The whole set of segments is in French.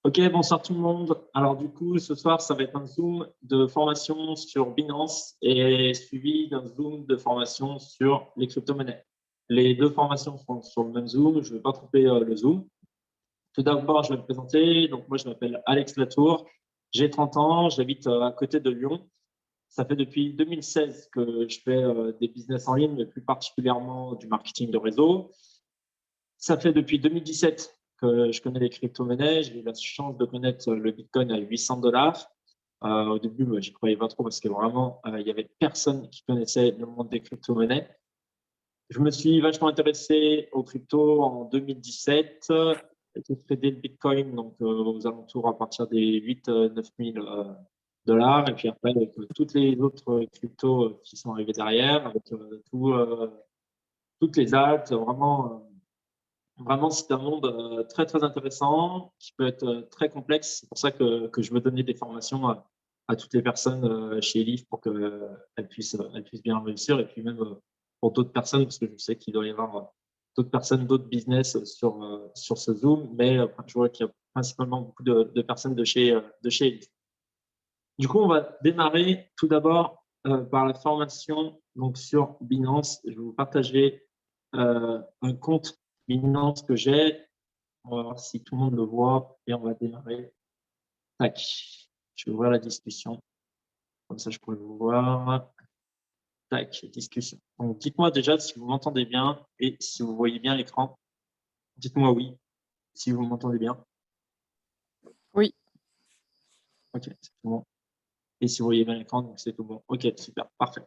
Ok, bonsoir tout le monde. Alors du coup, ce soir, ça va être un Zoom de formation sur Binance et suivi d'un Zoom de formation sur les crypto-monnaies. Les deux formations sont sur le même Zoom, je ne vais pas tromper le Zoom. Tout d'abord, je vais me présenter. Donc moi, je m'appelle Alex Latour, j'ai 30 ans, j'habite à côté de Lyon. Ça fait depuis 2016 que je fais des business en ligne, mais plus particulièrement du marketing de réseau. Ça fait depuis 2017 que je connais les crypto-monnaies. J'ai eu la chance de connaître le Bitcoin à 800 $. Au début, moi, j'y croyais pas trop parce que vraiment, il y avait personne qui connaissait le monde des crypto-monnaies. Je me suis vachement intéressé aux cryptos en 2017. J'ai tradé le Bitcoin donc, aux alentours à partir des 8-9 000 dollars. Et puis après, avec toutes les autres cryptos qui sont arrivées derrière, avec toutes les altes, vraiment, c'est un monde très, très intéressant qui peut être très complexe. C'est pour ça que je veux donner des formations à toutes les personnes chez Elif pour qu'elles puissent bien réussir. Et puis même pour d'autres personnes, parce que je sais qu'il doit y avoir d'autres personnes, d'autres business sur ce Zoom. Mais je vois qu'il y a principalement beaucoup de personnes de chez Elif. Du coup, on va démarrer tout d'abord par la formation donc, sur Binance. Je vais vous partager un compte Binance que j'ai. On va voir si tout le monde le voit et on va démarrer. Tac. Je vais ouvrir la discussion. Comme ça, je pourrais vous voir. Tac, discussion. Donc, dites-moi déjà si vous m'entendez bien et si vous voyez bien l'écran. Dites-moi oui, si vous m'entendez bien. Oui. Ok, c'est tout bon. Et si vous voyez bien l'écran, donc c'est tout bon. Ok, super, parfait.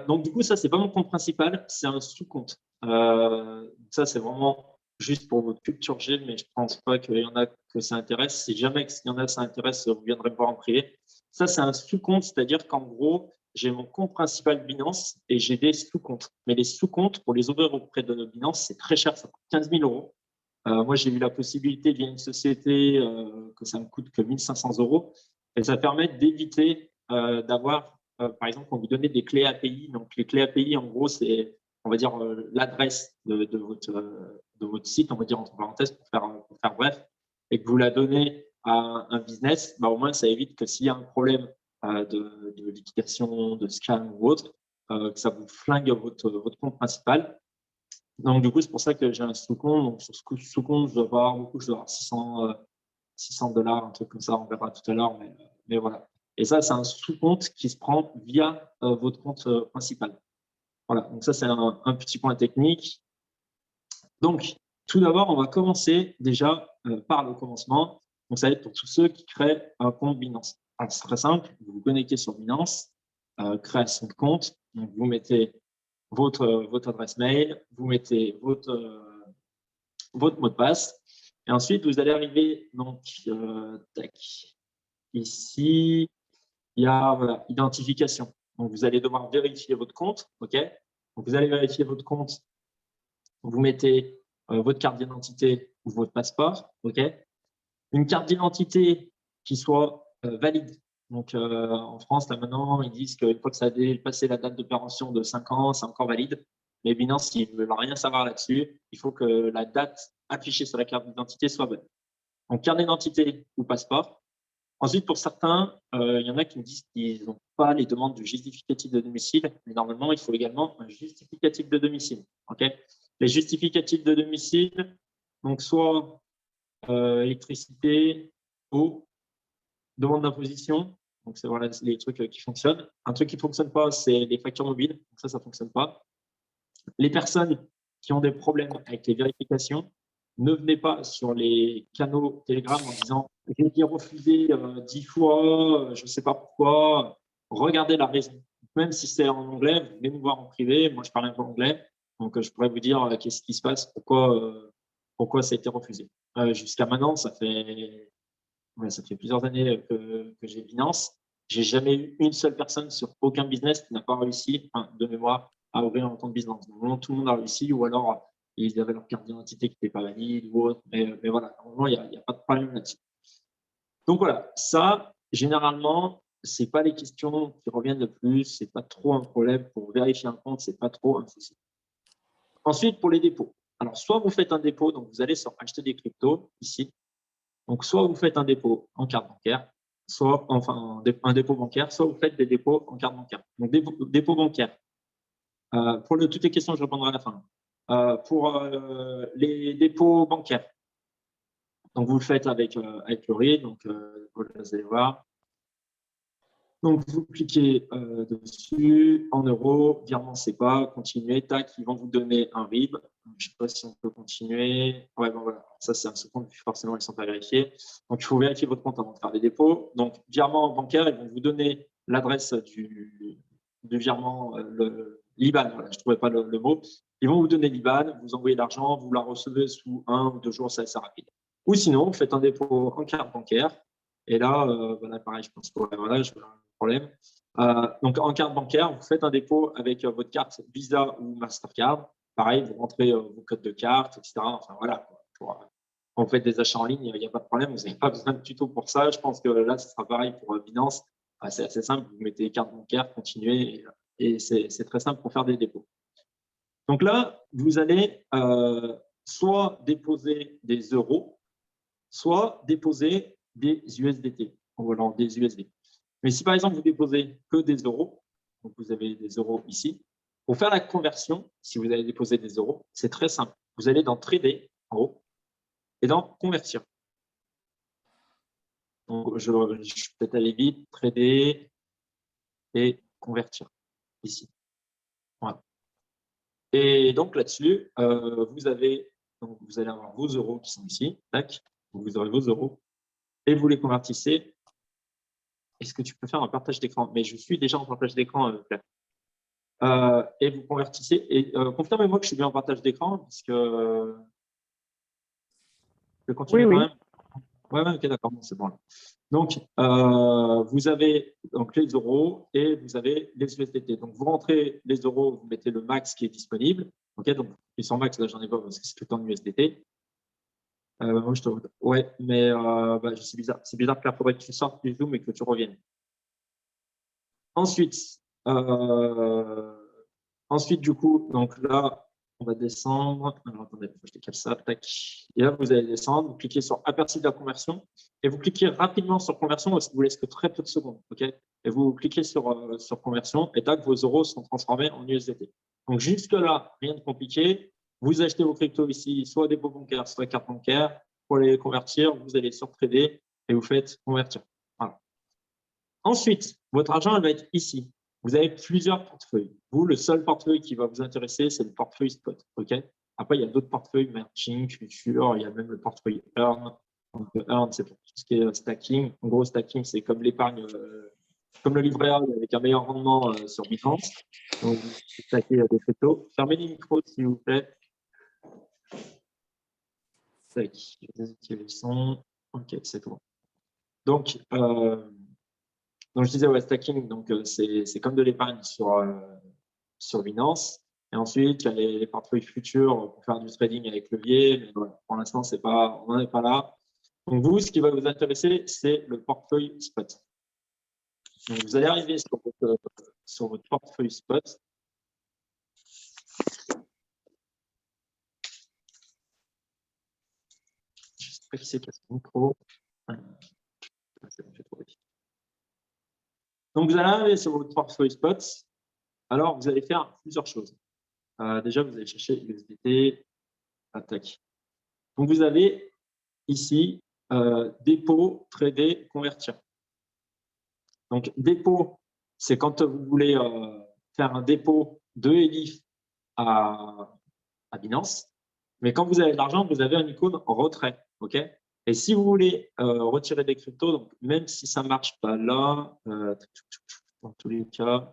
Donc, du coup, ça, c'est pas mon compte principal, c'est un sous-compte. Ça, c'est vraiment juste pour votre culture G, mais je pense pas qu'il y en a que ça intéresse. Si jamais il y en a ça intéresse, vous viendrez me voir en privé. Ça, c'est un sous-compte, c'est-à-dire qu'en gros, j'ai mon compte principal Binance et j'ai des sous-comptes. Mais les sous-comptes, pour les ouvrir auprès de Binance, c'est très cher, ça coûte 15 000 euros. Moi, j'ai eu la possibilité via une société que ça me coûte que 1 500 euros. Et ça permet d'éviter d'avoir, par exemple, quand vous donnez des clés API. Donc, les clés API, en gros, c'est, on va dire, l'adresse de votre site, on va dire entre parenthèses, pour faire bref, et que vous la donnez à un business, bah, au moins, ça évite que s'il y a un problème de liquidation, de scam ou autre, que ça vous flingue votre compte principal. Donc, du coup, c'est pour ça que j'ai un sous-compte. Donc, sur ce sous-compte, je dois avoir beaucoup, je dois avoir 600 $, un truc comme ça, on verra tout à l'heure, mais voilà. Et ça, c'est un sous-compte qui se prend via votre compte principal. Voilà, donc ça, c'est un petit point technique. Donc, tout d'abord, on va commencer déjà par le commencement. Donc, ça va être pour tous ceux qui créent un compte Binance. Alors, c'est très simple, vous vous connectez sur Binance, création de compte, donc vous mettez votre adresse mail, vous mettez votre mot de passe. Et ensuite, vous allez arriver donc tac, ici, il y a voilà, identification. Donc, vous allez devoir vérifier votre compte. OK. Donc, vous allez vérifier votre compte. Vous mettez votre carte d'identité ou votre passeport. OK. Une carte d'identité qui soit valide. Donc, en France, là maintenant, ils disent qu'une fois que ça a dépassé la date de péremption de 5 ans, c'est encore valide. Mais Binance, ils ne veulent rien savoir là-dessus. Il faut que la date affichée sur la carte d'identité soit bonne. Donc, carte d'identité ou passeport. Ensuite, pour certains, il y en a qui me disent qu'ils n'ont pas les demandes de justificatif de domicile, mais normalement, il faut également un justificatif de domicile. Okay, les justificatifs de domicile, donc soit électricité, eau, demande d'imposition. Donc, c'est voilà les trucs qui fonctionnent. Un truc qui ne fonctionne pas, c'est les factures mobiles. Donc, ça ne fonctionne pas. Les personnes qui ont des problèmes avec les vérifications, ne venez pas sur les canaux Telegram en disant « j'ai été refusé 10 fois, je ne sais pas pourquoi ». Regardez la raison. Même si c'est en anglais, vous venez nous voir en privé. Moi, je parle un peu anglais. Donc, je pourrais vous dire qu'est-ce qui se passe, pourquoi ça a été refusé. Jusqu'à maintenant, ça fait plusieurs années que j'ai Binance. J'ai jamais eu une seule personne sur aucun business qui n'a pas réussi, de mémoire, à ouvrir un compte business. Donc, tout le monde a réussi, ou alors ils avaient leur carte d'identité qui n'était pas valide ou autre. Mais voilà, normalement, il n'y a pas de problème là-dessus. Donc voilà, ça, généralement, ce n'est pas les questions qui reviennent le plus, ce n'est pas trop un problème pour vérifier un compte, ce n'est pas trop un souci. Ensuite, pour les dépôts. Alors, soit vous faites un dépôt, donc vous allez sur acheter des cryptos, ici, Donc, soit vous faites un dépôt en carte bancaire, soit enfin un dépôt bancaire, soit vous faites des dépôts en carte bancaire. Donc, dépôt bancaire. Pour toutes les questions, je répondrai à la fin. Pour les dépôts bancaires, donc vous le faites avec le RID, donc vous allez voir. Donc, vous cliquez dessus, en euros, virement SEPA, continuer, tac, ils vont vous donner un RIB. Je ne sais pas si on peut continuer. Ouais, bon, voilà, ça c'est un second, forcément, ils ne sont pas vérifiés. Donc, il faut vérifier votre compte avant de faire les dépôts. Donc, virement bancaire, ils vont vous donner l'adresse du virement, le l'IBAN, voilà, je ne trouvais pas le mot. Ils vont vous donner l'IBAN, vous envoyez l'argent, vous la recevez sous 1 ou 2 jours, c'est assez rapide. Ou sinon, vous faites un dépôt en carte bancaire. Et là, voilà, pareil, je pense que voilà, je vais problème. Donc, en carte bancaire, vous faites un dépôt avec votre carte Visa ou Mastercard. Pareil, vous rentrez vos codes de carte, etc. Enfin, voilà. Quand vous faites des achats en ligne, il n'y a pas de problème. Vous n'avez pas besoin de tuto pour ça. Je pense que là, ce sera pareil pour Binance. C'est assez simple. Vous mettez carte bancaire, continuez. Et c'est très simple pour faire des dépôts. Donc là, vous allez soit déposer des euros, soit déposer des USDT, voilà, des USD. Mais si par exemple vous déposez que des euros, donc vous avez des euros ici, pour faire la conversion, si vous allez déposer des euros, c'est très simple. Vous allez dans Trader en haut et dans Convertir. Donc je vais peut-être aller vite, Trader et Convertir ici. Voilà. Et donc là-dessus, vous allez avoir vos euros qui sont ici, tac, vous aurez vos euros et vous les convertissez. Est-ce que tu peux faire un partage d'écran? Mais je suis déjà en partage d'écran, Claire. Et vous convertissez. Et confirmez-moi que je suis bien en partage d'écran, parce que je continue Oui, quand oui. même. Ouais, ok, d'accord, bon, c'est bon. Là. Donc, vous avez donc, les euros et vous avez les USDT. Donc, vous rentrez les euros, vous mettez le max qui est disponible. Ok, donc, ils sont max, là, j'en ai pas parce que c'est tout le temps de USDT. Moi, ouais, mais bah, c'est bizarre. C'est bizarre qu'il faudrait que tu sortes du Zoom et que tu reviennes. Ensuite, du coup, donc là, on va descendre. Alors, attendez, je décale ça. Tac. Et là, vous allez descendre, vous cliquez sur Aperçu de la conversion et vous cliquez rapidement sur conversion parce qu'il vous laisse que très peu de secondes. Ok. Et vous cliquez sur conversion et tac, vos euros sont transformés en USDT. Donc, jusque-là, rien de compliqué. Vous achetez vos cryptos ici, soit dépôt bancaire, soit carte bancaire. Pour les convertir, vous allez sur Trader et vous faites convertir. Voilà. Ensuite, votre argent va être ici. Vous avez plusieurs portefeuilles. Vous, le seul portefeuille qui va vous intéresser, c'est le portefeuille spot. Okay. Après, il y a d'autres portefeuilles, Matching, Future, il y a même le portefeuille Earn. Donc, Earn, c'est pour tout ce qui est stacking. En gros, stacking, c'est comme l'épargne, comme le livret A avec un meilleur rendement sur Binance. Donc, vous stackez des cryptos. Fermez les micros, s'il vous plaît. Tac, je vais désactiver le son. OK, c'est tout. Donc, je disais, ouais, stacking, donc c'est comme de l'épargne sur Binance. Et ensuite, il y a les portefeuilles futurs pour faire du trading avec levier. Mais voilà, pour l'instant, on n'en est pas là. Donc, vous, ce qui va vous intéresser, c'est le portefeuille spot. Donc, vous allez arriver sur votre portefeuille spot. Je ne sais pas qui c'est qui a ce micro. Donc, vous allez arriver sur votre portefeuille spot. Alors, vous allez faire plusieurs choses. Déjà, vous allez chercher USDT, attaque. Donc, vous avez ici dépôt, trader, convertir. Donc, dépôt, c'est quand vous voulez faire un dépôt de ELIF à Binance. Mais quand vous avez de l'argent, vous avez un icône retrait. OK. Et si vous voulez retirer des cryptos, donc même si ça ne marche pas là, dans tous les cas,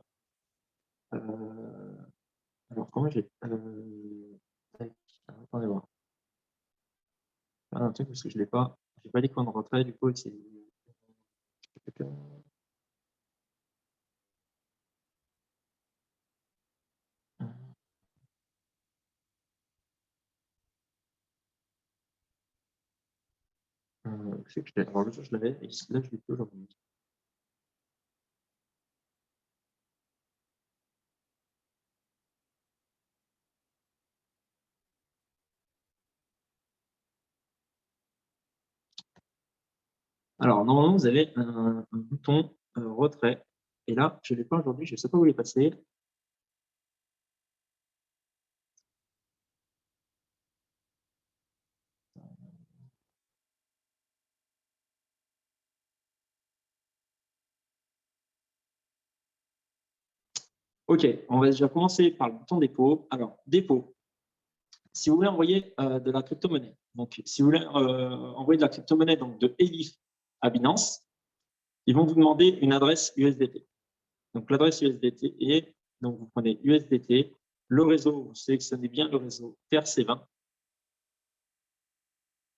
alors comment j'ai. Attendez voir. Un truc parce que je n'ai pas. Je n'ai pas l'icône retrait, du coup, c'est. Je sais que alors, le jour, je l'avais, et là, je l'ai plus aujourd'hui. Alors, normalement, vous avez un bouton retrait. Et là, je ne l'ai pas aujourd'hui, je ne sais pas où il est passé. OK, on va déjà commencer par le bouton dépôt. Alors, dépôt. Si vous voulez envoyer de la crypto-monnaie, donc si vous voulez envoyer de la crypto-monnaie donc de Elif à Binance, ils vont vous demander une adresse USDT. Donc, l'adresse USDT est, donc vous prenez USDT, le réseau, vous sélectionnez bien le réseau TRC20.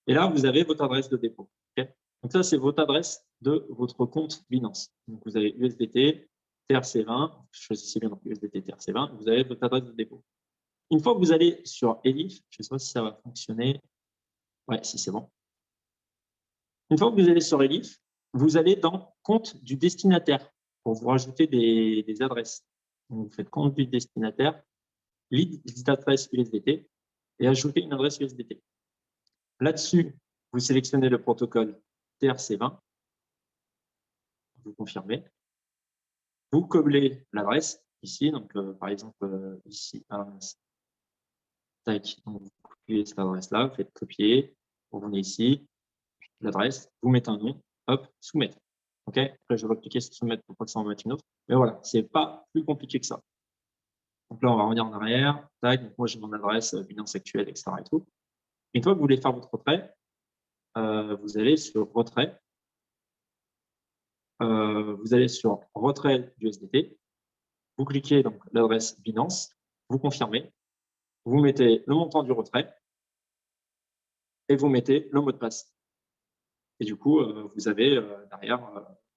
Et là, vous avez votre adresse de dépôt. Okay, donc, ça, c'est votre adresse de votre compte Binance. Donc, vous avez USDT, TRC20, choisissez bien donc USDT, TRC20, vous avez votre adresse de dépôt. Une fois que vous allez sur Elif, je ne sais pas si ça va fonctionner. Ouais, si c'est bon. Une fois que vous allez sur Elif, vous allez dans compte du destinataire pour vous rajouter des adresses. Donc, vous faites compte du destinataire, liste d'adresse USDT et ajoutez une adresse USDT. Là-dessus, vous sélectionnez le protocole TRC20, vous confirmez, vous coblez l'adresse ici, donc par exemple ici, tac, donc vous copiez cette adresse-là, vous faites copier, vous revenez ici, l'adresse, vous mettez un nom, hop, soumettre. OK, après, je vais cliquer sur soumettre pour pas que ça en mette une autre. Mais voilà, c'est pas plus compliqué que ça. Donc là, on va revenir en arrière. Tac, donc moi, j'ai mon adresse Binance actuelle, etc. Et tout. Une fois que vous voulez faire votre retrait, vous allez sur retrait. Vous allez sur retrait d'USDT. Vous cliquez donc l'adresse Binance. Vous confirmez. Vous mettez le montant du retrait et vous mettez le mot de passe. Et du coup, vous avez derrière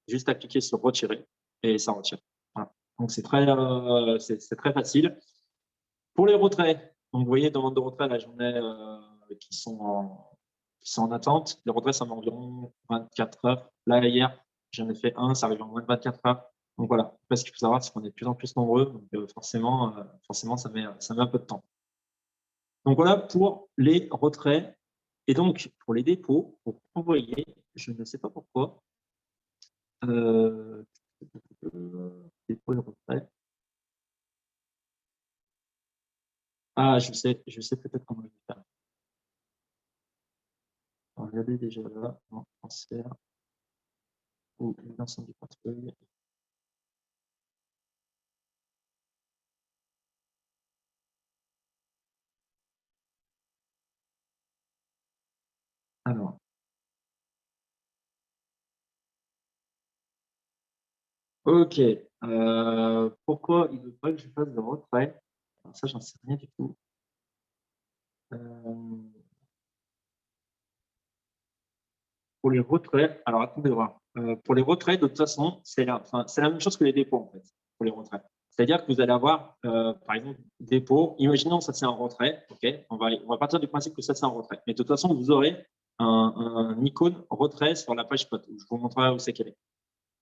juste à cliquer sur retirer et ça retire. Voilà. Donc, c'est très facile. Pour les retraits, donc vous voyez, demande de retrait, là, j'en ai qui sont en attente. Les retraits, ça met environ 24 heures. Là, hier, j'en ai fait un, ça arrive en moins de 24 heures. Donc voilà, ce qu'il faut savoir, c'est qu'on est de plus en plus nombreux. Donc forcément, ça met un peu de temps. Donc voilà pour les retraits. Et donc, pour les dépôts, pour envoyer, je ne sais pas pourquoi, dépôt et retrait. Ah, je sais peut-être comment le faire. Regardez déjà là, non, transfert ou l'ensemble du portefeuille. Alors, ok. Pourquoi il ne veut pas que je fasse de retrait? Alors ça, j'en sais rien du tout. Pour les retraits, alors attendez voir. Pour les retraits, de toute façon, c'est la même chose que les dépôts, en fait, pour les retraits. C'est-à-dire que vous allez avoir, par exemple, dépôt. Imaginons que ça, c'est un retrait. Okay, on va partir du principe que ça, c'est un retrait. Mais de toute façon, vous aurez un icône retrait sur la page spot. Je vous montrerai où c'est qu'elle est.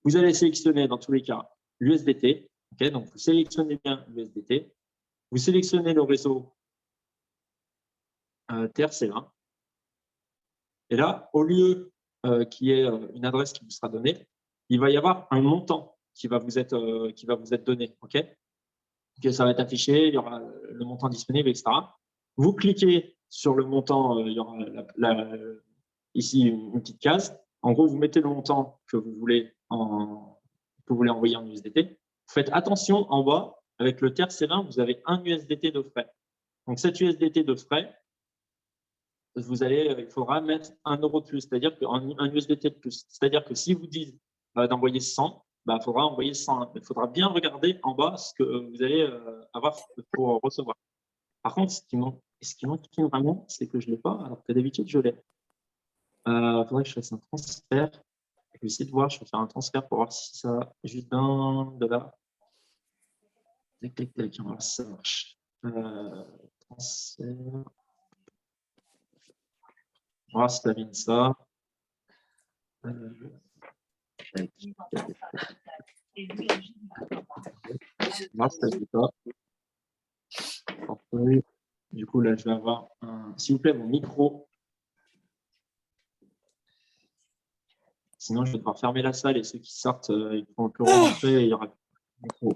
Vous allez sélectionner, dans tous les cas, l'USDT. Okay, donc, vous sélectionnez bien l'USDT. Vous sélectionnez le réseau TRC20. Et là, au lieu qu'il y ait une adresse qui vous sera donnée, il va y avoir un montant qui va vous être donné. Okay, donc, ça va être affiché, il y aura le montant disponible, etc. Vous cliquez sur le montant, il y aura ici une petite case. En gros, vous mettez le montant que vous voulez envoyer en USDT. Faites attention en bas, avec le TRC20, vous avez un USDT de frais. Donc, cet USDT de frais, il faudra mettre 1 euro de plus, c'est-à-dire un USDT de plus. C'est-à-dire que si vous dites d'envoyer 100, il faudra envoyer 100. Il faudra bien regarder en bas ce que vous allez avoir pour recevoir. Par contre, ce qui manque vraiment, c'est que je ne l'ai pas, alors que d'habitude, je l'ai. Il faudrait que je fasse un transfert. Je vais essayer de voir, je vais faire un transfert pour voir si ça va juste de là. Tac, tac, tac, on va voir si ça marche. Transfert. On va voir si ça vient de ça. Du coup, là, je vais avoir s'il vous plaît, mon micro. Sinon, je vais devoir fermer la salle et ceux qui sortent, ils pourront plus rentrer et il y aura plus.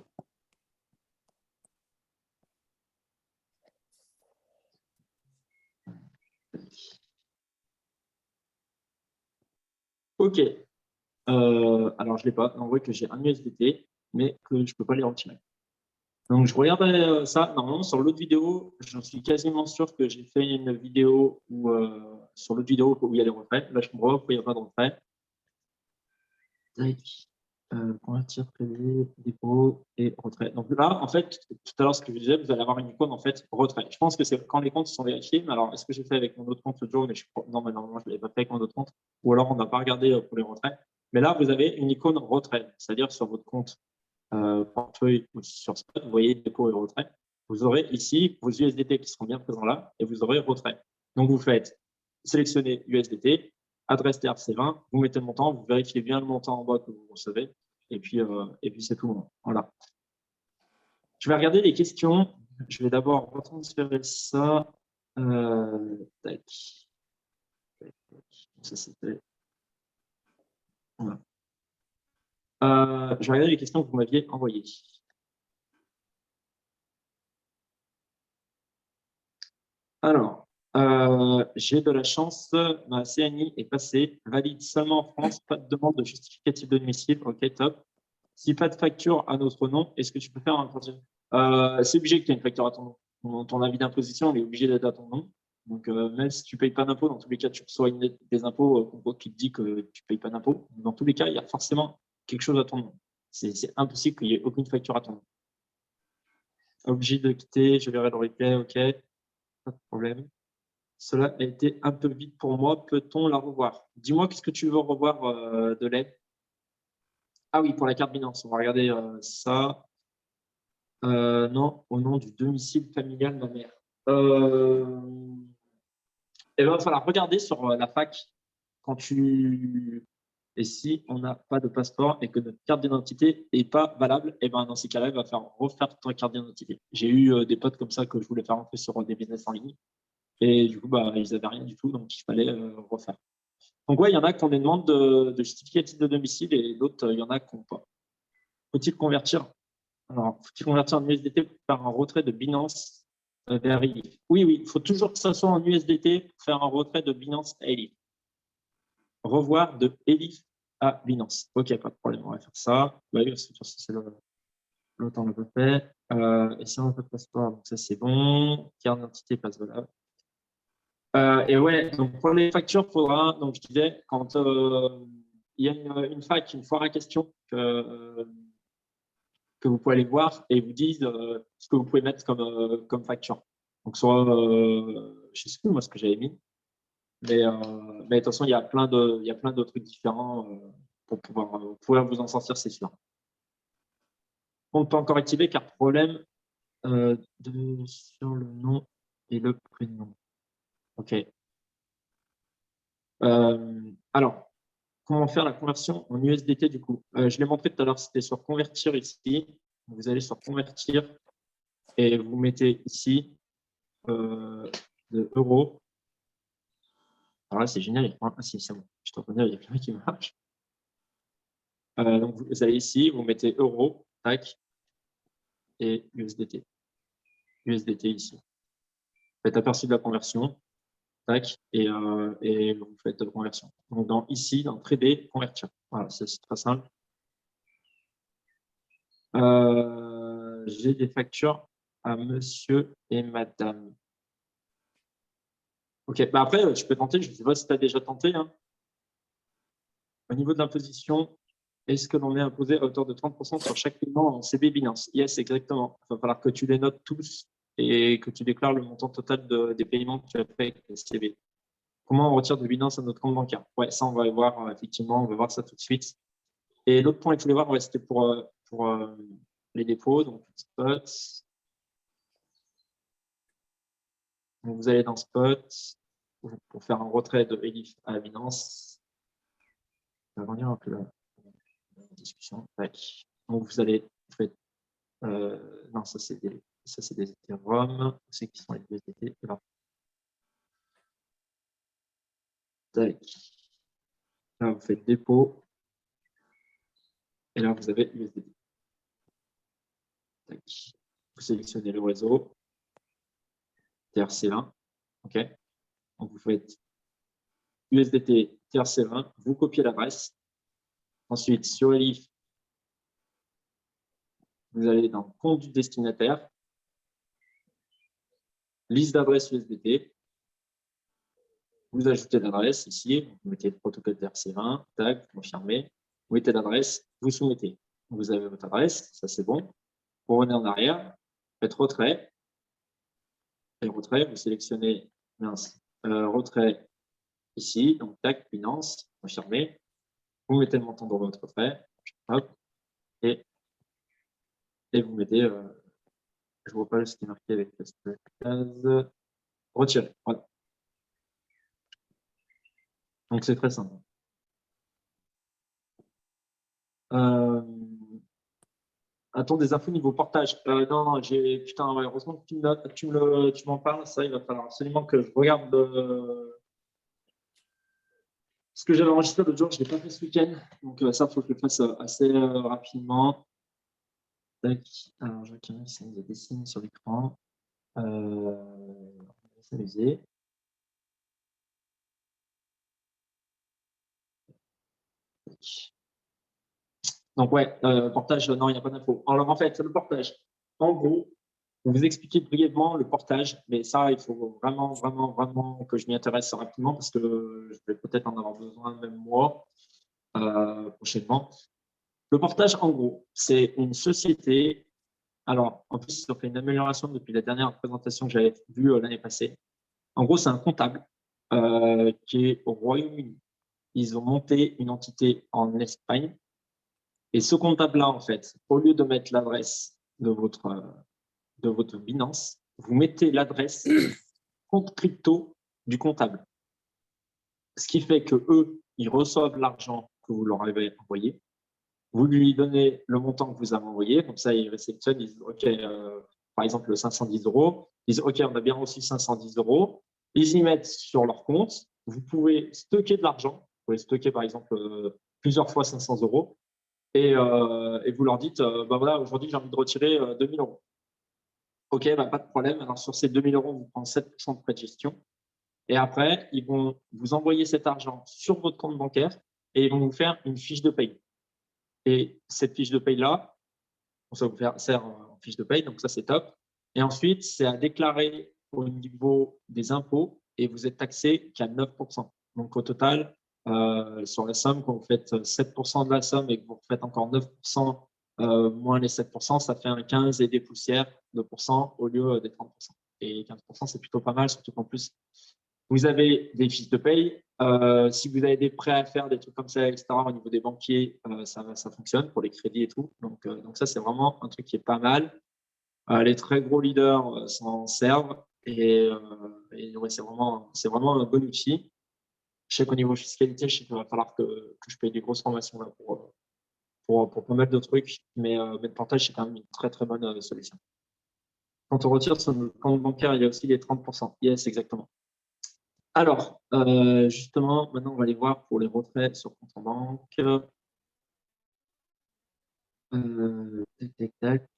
OK. Alors, je ne l'ai pas. En vrai, que j'ai un USDT, mais que je ne peux pas les retirer. Donc, je regardais ça. Normalement, sur l'autre vidéo, j'en suis quasiment sûr que j'ai fait une vidéo sur l'autre vidéo où il y a les retraits. Là, je comprends pas pourquoi il n'y a pas de retrait. Convertir, prélever, dépôt et retrait. Donc là, en fait, tout à l'heure, ce que je disais, vous allez avoir une icône en fait retrait. Je pense que c'est quand les comptes sont vérifiés. Mais alors, est-ce que j'ai fait avec mon autre compte l'autre jour? Mais non, mais normalement, je ne l'avais pas fait avec mon autre compte. Ou alors, on n'a pas regardé pour les retraits. Mais là, vous avez une icône retrait, c'est-à-dire sur votre compte portefeuille ou sur Spot, vous voyez dépôt et retrait. Vous aurez ici vos USDT qui seront bien présents là et vous aurez retrait. Donc, vous faites sélectionner USDT, adresse TRC20, vous mettez le montant, vous vérifiez bien le montant en bas que vous recevez et puis c'est tout. Voilà. Je vais regarder les questions. Je vais d'abord retransférer ça. Tac. Ça, c'était. Voilà. Je vais regarder les questions que vous m'aviez envoyées. Alors, j'ai de la chance, ma CNI est passée, valide seulement en France, pas de demande de justificatif de domicile, ok, top. Si pas de facture à notre nom, est-ce que tu peux faire un projet? C'est obligé que tu aies une facture à ton nom. Ton avis d'imposition, il est obligé d'être à ton nom. Donc, même si tu ne payes pas d'impôt, dans tous les cas, tu reçois une lettre des impôts qui te dit que tu ne payes pas d'impôt. Dans tous les cas, il y a forcément quelque chose à ton nom. C'est impossible qu'il n'y ait aucune facture à ton nom. Obligé de quitter, je verrai le replay, ok, pas de problème. Cela a été un peu vite pour moi. Peut-on la revoir? Dis-moi, qu'est-ce que tu veux revoir de l'aide? Ah oui, pour la carte Binance. On va regarder ça. Non, au nom du domicile familial de ma mère. Il va falloir regarder sur la fac quand tu. Et si on n'a pas de passeport et que notre carte d'identité n'est pas valable, et ben dans ces cas-là, il va falloir refaire toute ta carte d'identité. J'ai eu des potes comme ça que je voulais faire rentrer sur des business en ligne. Et du coup, bah, ils n'avaient rien du tout, donc il fallait refaire. Donc, ouais, il y en a qui ont des demandes de justificatif de domicile et d'autres, il y en a qui n'ont pas. Faut-il convertir? Alors, faut-il convertir en USDT pour faire un retrait de Binance vers Elif? Oui, oui, il faut toujours que ça soit en USDT pour faire un retrait de Binance à Elif. Revoir de Elif à Binance. OK, pas de problème, on va faire ça. Bah, oui, c'est l'autre, on le fait. Et si on ne peut pas donc ça, c'est bon. Carte d'identité passe voilà. Et ouais, donc pour les factures, il faudra, donc je disais, quand il y a une fac, une foire à questions que vous pouvez aller voir et ils vous disent ce que vous pouvez mettre comme facture. Donc, soit, je ne sais plus moi ce que j'avais mis, mais de toute façon, il y a plein de trucs différents pour pouvoir vous en sortir, c'est sûr. Compte pas encore activé car problème sur le nom et le prénom. OK. Alors, comment faire la conversion en USDT du coup? Je l'ai montré tout à l'heure, c'était sur convertir ici. Vous allez sur convertir et vous mettez ici de euros. Alors là, c'est génial. Ah, si, c'est bon. Je t'entends dire, il y a plus rien qui marche. Donc, vous allez ici, vous mettez euros, tac, et USDT. USDT ici. Vous faites aperçu de la conversion, tac, et vous faites la conversion. Donc, ici, dans trader, convertir. Voilà, c'est très simple. J'ai des factures à monsieur et madame. OK, bah après, je peux tenter, je ne sais pas si tu as déjà tenté. Hein. Au niveau de l'imposition, est-ce que l'on est imposé à hauteur de 30% sur chaque paiement en CB Binance? Yes, exactement. Il va falloir que tu les notes tous et que tu déclares le montant total des paiements que tu as fait avec les CB. Comment on retire de Binance à notre compte bancaire? Ouais, ça, on va voir, effectivement, on va voir ça tout de suite. Et l'autre point que je voulais voir, ouais, c'était pour les dépôts, donc spot. Donc, vous allez dans spot pour faire un retrait de Elif à Binance. On va revenir un peu là. Discussion. Ouais. Donc, vous allez, vous faites, non, ça c'est des Ethereum, c'est qui sont les USDT. Là, vous faites dépôt. Et là, vous avez USDT. Tac. Vous sélectionnez le réseau. TRC20. OK. Donc, vous faites USDT TRC20. Vous copiez l'adresse. Ensuite, sur Elif, vous allez dans compte du destinataire. Liste d'adresses USDT. Vous ajoutez l'adresse ici. Vous mettez le protocole TRC20. Tac, confirmez. Vous mettez l'adresse. Vous soumettez. Vous avez votre adresse. Ça, c'est bon. Vous revenez en arrière. Faites retrait. Et retrait, vous sélectionnez retrait ici. Donc, tac, finance, confirmé. Vous mettez le montant dans votre retrait. Hop, et vous mettez, je ne vois pas ce qui est marqué avec cette case, retirer. Voilà. Donc, c'est très simple. Attends, des infos niveau portage. Non, putain, ouais, heureusement que tu m'en parles. Ça, il va falloir absolument que je regarde ce que j'avais enregistré l'autre jour. Je ne l'ai pas fait ce week-end. Donc, ça, il faut que je le fasse assez rapidement. Tac. Alors, je regarde si ça dessine sur l'écran. On va s'amuser. Donc, ouais, portage, non, il n'y a pas d'info. Alors, en fait, le portage, en gros, pour vous expliquer brièvement le portage, mais ça, il faut vraiment, vraiment, vraiment que je m'y intéresse rapidement parce que je vais peut-être en avoir besoin, même moi, prochainement. Le portage, en gros, c'est une société. Alors, en plus, ils ont fait une amélioration depuis la dernière présentation que j'avais vue l'année passée. En gros, c'est un comptable qui est au Royaume-Uni. Ils ont monté une entité en Espagne. Et ce comptable-là, en fait, au lieu de mettre l'adresse de votre Binance, vous mettez l'adresse compte crypto du comptable. Ce qui fait que eux, ils reçoivent l'argent que vous leur avez envoyé. Vous lui donnez le montant que vous avez envoyé. Comme ça, ils réceptionnent, ils disent OK, par exemple, 510 euros. Ils disent OK, on a bien reçu 510 euros. Ils y mettent sur leur compte. Vous pouvez stocker de l'argent. Vous pouvez stocker, par exemple, plusieurs fois 500 euros. Et vous leur dites, bah voilà, aujourd'hui, j'ai envie de retirer 2000 euros. OK, bah, pas de problème. Alors, sur ces 2000 euros, on vous prend 7% de frais de gestion. Et après, ils vont vous envoyer cet argent sur votre compte bancaire et ils vont vous faire une fiche de paye. Et cette fiche de paye-là, ça vous sert en fiche de paye, donc ça, c'est top. Et ensuite, c'est à déclarer au niveau des impôts et vous êtes taxé qu'à 9%. Donc, au total, sur la somme, quand vous faites 7% de la somme et que vous faites encore 9% moins les 7%, ça fait un 15 et des poussières de pourcents au lieu des 30%. Et 15%, c'est plutôt pas mal, surtout qu'en plus, vous avez des fiches de paye. Si vous avez des prêts à faire, des trucs comme ça, etc., au niveau des banquiers, ça fonctionne pour les crédits et tout. Donc ça, c'est vraiment un truc qui est pas mal. Les très gros leaders s'en servent et ouais, c'est vraiment un bon outil. Je sais qu'au niveau fiscalité, je sais qu'il va falloir que je paye des grosses formations là, pour pas mal de trucs, mais le portage, c'est quand même une très, très bonne solution. Quand on retire sur notre compte bancaire, il y a aussi les 30%. Yes, exactement. Alors, justement, maintenant, on va aller voir pour les retraits sur compte en banque. Tac, tac, tac.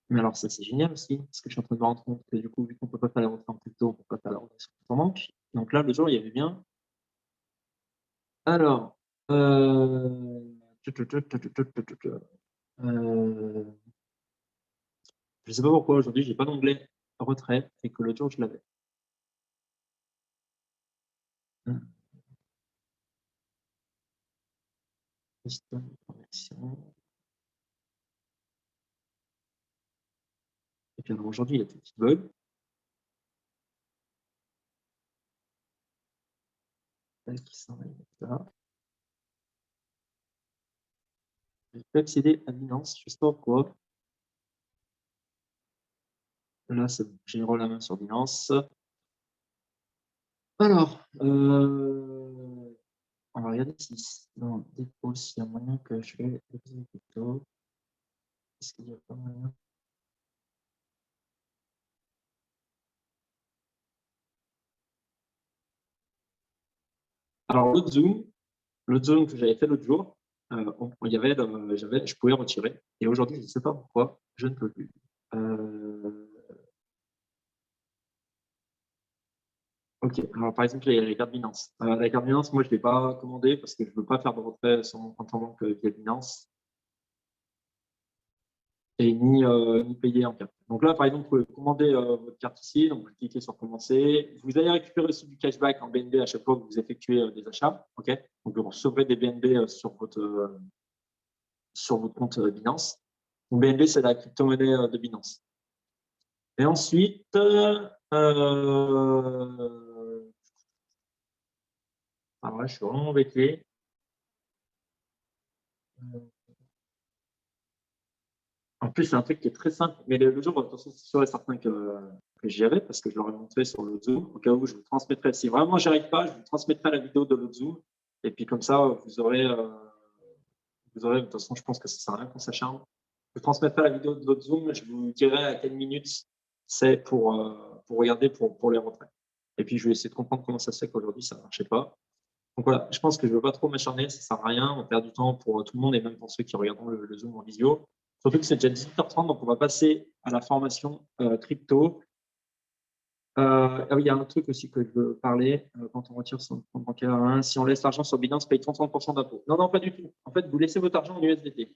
Mais alors, ça, c'est génial aussi, parce que je suis en train de me rendre compte que du coup, vu qu'on ne peut pas faire les retraits en crypto, on ne peut pas faire les retraits sur compte en banque. Donc là, le jour, il y avait bien. Alors, je ne sais pas pourquoi aujourd'hui, je n'ai pas d'onglet retrait et que l'autre jour, je l'avais. Et puis alors aujourd'hui, il y a des petits bugs. Qui s'en va là. Je peux accéder à Binance, je sais pas pourquoi. Là, c'est bon, j'ai la main sur Binance. Alors, on va regarder si dans dépôt, s'il y a moyen que je fais des crypto. Est-ce qu'il n'y a pas moyen? Alors, l'autre Zoom que j'avais fait l'autre jour, je pouvais retirer. Et aujourd'hui, je ne sais pas pourquoi, je ne peux plus. Ok, alors par exemple, les cartes Binance. La carte Binance, moi, je ne l'ai pas commandée parce que je ne veux pas faire de retrait sur mon compte en banque via Binance et ni payer en carte. Donc là, par exemple, vous pouvez commander votre carte ici, donc vous cliquez sur commencer. Vous allez récupérer aussi du cashback en BNB à chaque fois que vous effectuez des achats. Ok, donc vous recevrez des BNB sur votre compte Binance. Donc, BNB, c'est la crypto-monnaie de Binance. Et ensuite, je suis vraiment embêté. En plus, c'est un truc qui est très simple. Mais le jour, attention, c'est sûr et certain que j'y avais parce que je l'aurais montré sur le Zoom. Au cas où, je vous transmettrai. Si vraiment j'y arrive pas, je vous transmettrai la vidéo de l'autre Zoom. Et puis comme ça, vous aurez, de toute façon, je pense que ça ne sert à rien qu'on s'acharne. Je vous transmettrai la vidéo de l'autre Zoom. Je vous dirai à quelle minute c'est pour regarder pour les retraits. Et puis, je vais essayer de comprendre comment ça se fait qu'aujourd'hui, ça ne marchait pas. Donc voilà, je pense que je ne veux pas trop m'acharner, ça ne sert à rien. On perd du temps pour tout le monde et même pour ceux qui regarderont le Zoom en visio. Surtout que c'est déjà 18h30, donc on va passer à la formation crypto. Il y a un truc aussi que je veux parler quand on retire son compte bancaire. Si on laisse l'argent sur Binance, paye 30% d'impôt. Non, pas du tout. En fait, vous laissez votre argent en USDT.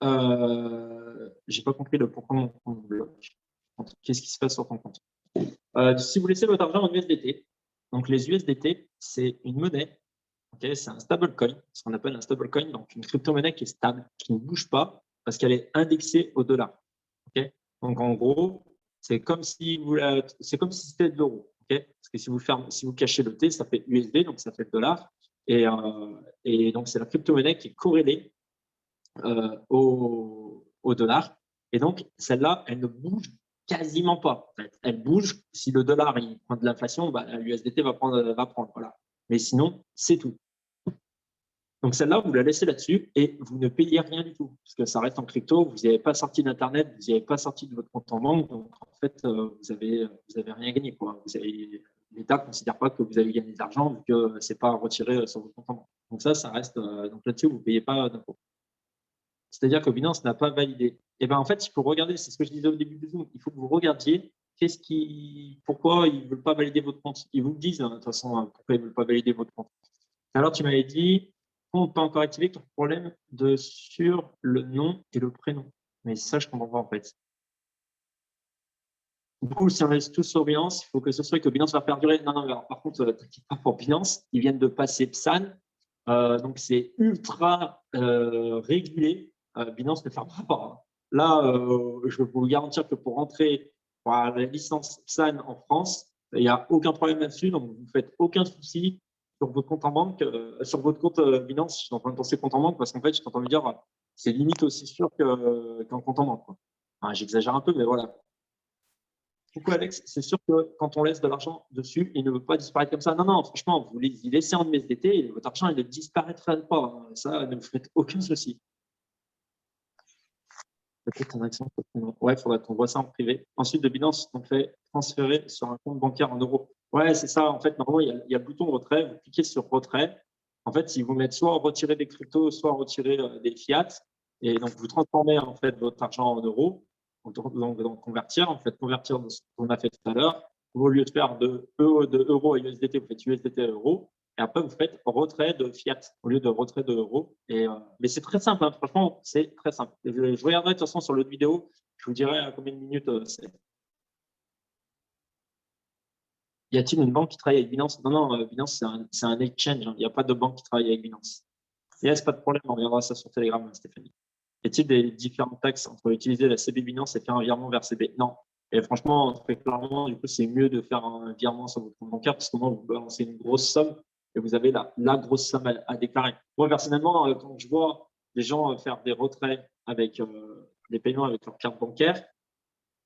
Je n'ai pas compris le pourquoi mon compte bloque. Qu'est-ce qui se passe sur ton compte? Si vous laissez votre argent en USDT, donc les USDT, c'est une monnaie. Okay, c'est un stablecoin, ce qu'on appelle un stablecoin, donc une crypto-monnaie qui est stable, qui ne bouge pas parce qu'elle est indexée au dollar. Okay, donc en gros, c'est comme si c'était de l'euro. Okay, parce que si vous cachez le T, ça fait USD, donc ça fait le dollar. Et donc c'est la crypto-monnaie qui est corrélée au dollar. Et donc celle-là, elle ne bouge quasiment pas. En fait. Elle bouge. Si le dollar il prend de l'inflation, l'USDT va prendre. Voilà. Mais sinon, c'est tout. Donc celle-là, vous la laissez là-dessus et vous ne payez rien du tout, parce que ça reste en crypto, vous n'avez pas sorti d'Internet, vous n'avez pas sorti de votre compte en banque, donc en fait, vous avez rien gagné. L'État ne considère pas que vous avez gagné de l'argent vu que ce n'est pas retiré sur votre compte en banque. Donc ça reste, donc là-dessus, vous ne payez pas d'impôt. C'est-à-dire que Binance n'a pas validé. Et bien en fait, il faut regarder, c'est ce que je disais au début du Zoom, il faut que vous regardiez pourquoi ils ne veulent pas valider votre compte. Ils vous le disent, de toute façon, pourquoi ils ne veulent pas valider votre compte. Alors, tu m'avais dit, compte pas encore activé, ton problème sur le nom et le prénom. Mais ça, je ne comprends pas en fait. Du coup, si on laisse tout sur Binance, il faut que ce soit que Binance va perdurer. Non, alors, par contre, t'inquiète pas pour Binance, ils viennent de passer PSAN. Donc, c'est ultra régulé. Binance ne fermera pas. Hein. Là, je peux vous garantir que pour rentrer par la licence PSAN en France, il n'y a aucun problème là-dessus. Donc, vous ne faites aucun souci sur votre compte en banque, sur votre compte Binance. Je suis en train de penser compte en banque parce qu'en fait, je suis en train de me dire, c'est limite aussi sûr qu'un compte en banque. Enfin, j'exagère un peu, mais voilà. Coucou Alex, c'est sûr que quand on laisse de l'argent dessus, il ne veut pas disparaître comme ça. Non, franchement, vous y laissez en USDT et votre argent il ne disparaîtra pas. Ça, ne vous faites aucun souci. Peut-être un accent. Ouais, il faudrait qu'on voit ça en privé. Ensuite, de Binance, on fait transférer sur un compte bancaire en euros. Ouais, c'est ça. En fait, normalement, il y a le bouton retrait. Vous cliquez sur retrait. En fait, ils vous mettent soit retirer des cryptos, soit retirer des fiat. Et donc, vous transformez en fait votre argent en euros. Donc convertir, en fait, convertir ce qu'on a fait tout à l'heure. Au lieu de faire de euros à USDT, vous faites USDT à euros. Et après, vous faites retrait de fiat au lieu de retrait de euros. Mais c'est très simple, hein. Franchement, c'est très simple. Je regarderai de toute façon sur l'autre vidéo, je vous dirai à combien de minutes c'est. Y a-t-il une banque qui travaille avec Binance? Non, Binance, c'est un exchange. Hein. Il n'y a pas de banque qui travaille avec Binance. Yes, pas de problème, on regardera ça sur Telegram, Stéphanie. Y a-t-il des différentes taxes entre utiliser la CB Binance et faire un virement vers CB? Non. Et franchement, très clairement, du coup, c'est mieux de faire un virement sur votre compte bancaire parce que moi, vous balancez une grosse somme et vous avez la grosse somme à déclarer. Moi, personnellement, quand je vois les gens faire des retraits avec des paiements avec leur carte bancaire,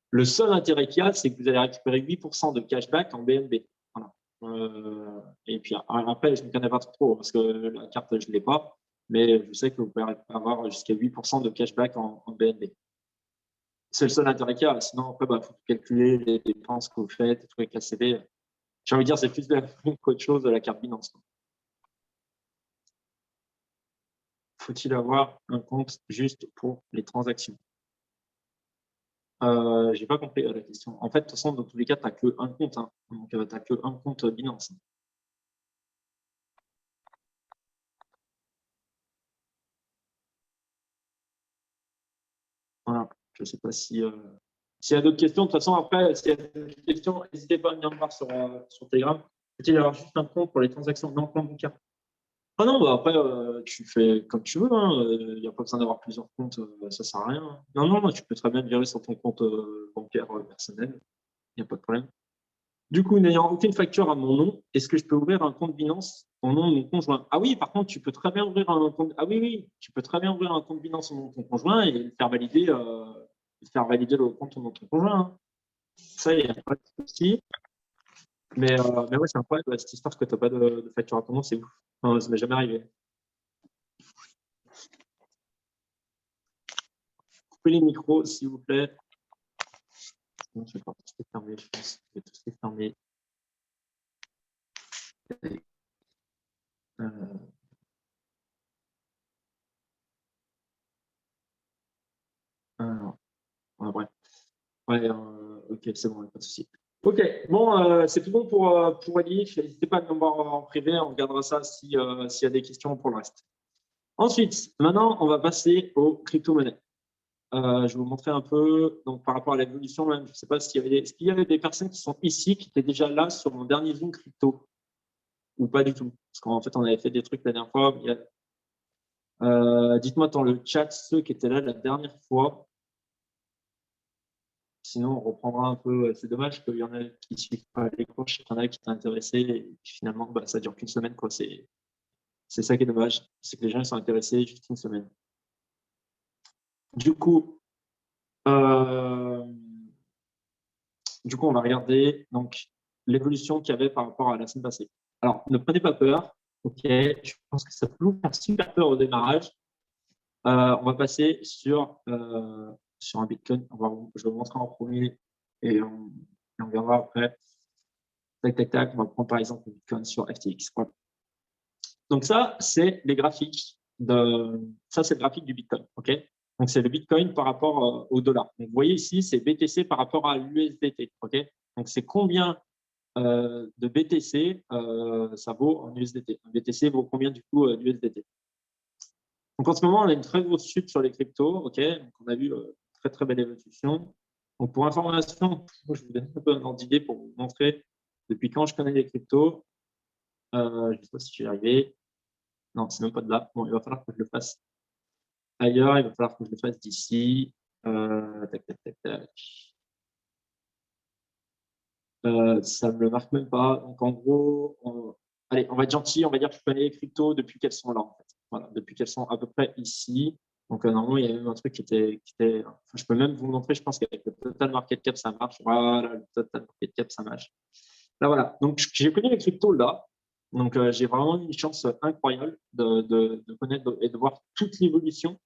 le seul intérêt qu'il y a, c'est que vous allez récupérer 8% de cashback en BNB. Voilà. Et puis après, je ne me connais pas trop parce que la carte, je ne l'ai pas. Mais je sais que vous pouvez avoir jusqu'à 8% de cashback en BNB. C'est le seul intérêt qu'il y a. Sinon, après, il faut calculer les dépenses que vous faites, tout avec la CB. J'ai envie de dire, c'est plus de la frime qu'autre chose de la carte Binance. Faut-il avoir un compte juste pour les transactions? J'ai pas compris la question. En fait, de toute façon, dans tous les cas, tu n'as qu'un compte. Hein. Donc, tu n'as qu'un compte Binance. Voilà. Je ne sais pas si. S'il y a d'autres questions, de toute façon, après, s'il y a d'autres questions, n'hésitez pas à venir me voir sur Telegram. Faut-il avoir juste un compte pour les transactions non compte bancaire? Ah non, bah après, tu fais comme tu veux. Il n'y a pas besoin d'avoir plusieurs comptes, ça ne sert à rien. Hein. Non, non, tu peux très bien le virer sur ton compte bancaire personnel. Il n'y a pas de problème. Du coup, n'ayant aucune facture à mon nom, est-ce que je peux ouvrir un compte Binance au nom de mon conjoint? Ah oui, par contre, tu peux très bien ouvrir un compte. Ah oui, oui, tu peux très bien ouvrir un compte Binance au nom de ton conjoint et faire valider le compte au nom de ton conjoint. Hein. Ça, il n'y a pas de souci. Mais ouais, c'est incroyable, cette histoire que tu n'as pas de facture à ton nom, c'est ouf. Non, ça m'est jamais arrivé. Coupez les micros, s'il vous plaît. Non, je vais pas tous les fermer, je pense. Je vais tous les fermer. Alors, bref. Ouais, ok, c'est bon, pas de souci. Ok, bon, c'est tout bon pour Elif. N'hésitez pas à me voir en privé, on regardera ça s'il y a des questions pour le reste. Ensuite, maintenant, on va passer aux crypto-monnaies. Je vais vous montrer un peu, donc par rapport à l'évolution même, je ne sais pas est-ce qu'il y avait des personnes qui sont ici, qui étaient déjà là sur mon dernier Zoom crypto, ou pas du tout? Parce qu'en fait, on avait fait des trucs la dernière fois. Dites-moi dans le chat ceux qui étaient là la dernière fois. Sinon, on reprendra un peu. C'est dommage qu'il y en a qui ne suivent pas les cours. Je sais qu'il y en a qui étaient intéressés et finalement, ça dure qu'une semaine. C'est ça qui est dommage. C'est que les gens ils sont intéressés juste une semaine. Du coup, euh, on va regarder donc l'évolution qu'il y avait par rapport à la semaine passée. Alors, ne prenez pas peur. Ok, je pense que ça peut vous faire super peur au démarrage. On va passer sur un Bitcoin. Je vais vous montrer en premier et on verra après. Tac, tac, tac. On va prendre par exemple le Bitcoin sur FTX. Voilà. Donc ça, c'est les graphiques ça, c'est le graphique du Bitcoin. Ok. Donc c'est le Bitcoin par rapport au dollar. Donc, vous voyez ici, c'est BTC par rapport à l'USDT. Ok. Donc c'est combien de BTC ça vaut en USDT. Un BTC vaut combien du coup d'USDT. Donc en ce moment, on a une très grosse chute sur les cryptos. Ok. Donc on a vu très très belle évolution. Donc pour information, je vous donne un peu un ordre d'idée pour vous montrer depuis quand je connais les cryptos. Je ne sais pas si je vais y arriver. Non, c'est même pas de là. Bon, il va falloir que je le fasse ailleurs. Il va falloir que je le fasse d'ici. Tac, tac, tac, tac. Ça ne me le marque même pas. Donc, en gros, allez, on va être gentil. On va dire que je connais les cryptos depuis qu'elles sont là, en fait. Voilà, depuis qu'elles sont à peu près ici. Donc, normalement, il y a même un truc qui était enfin, je peux même vous montrer, je pense qu'avec le total market cap, ça marche. Voilà, le total market cap, ça marche. Là, voilà. Donc, j'ai connu les cryptos là. Donc, j'ai vraiment eu une chance incroyable de connaître et de voir toute l'évolution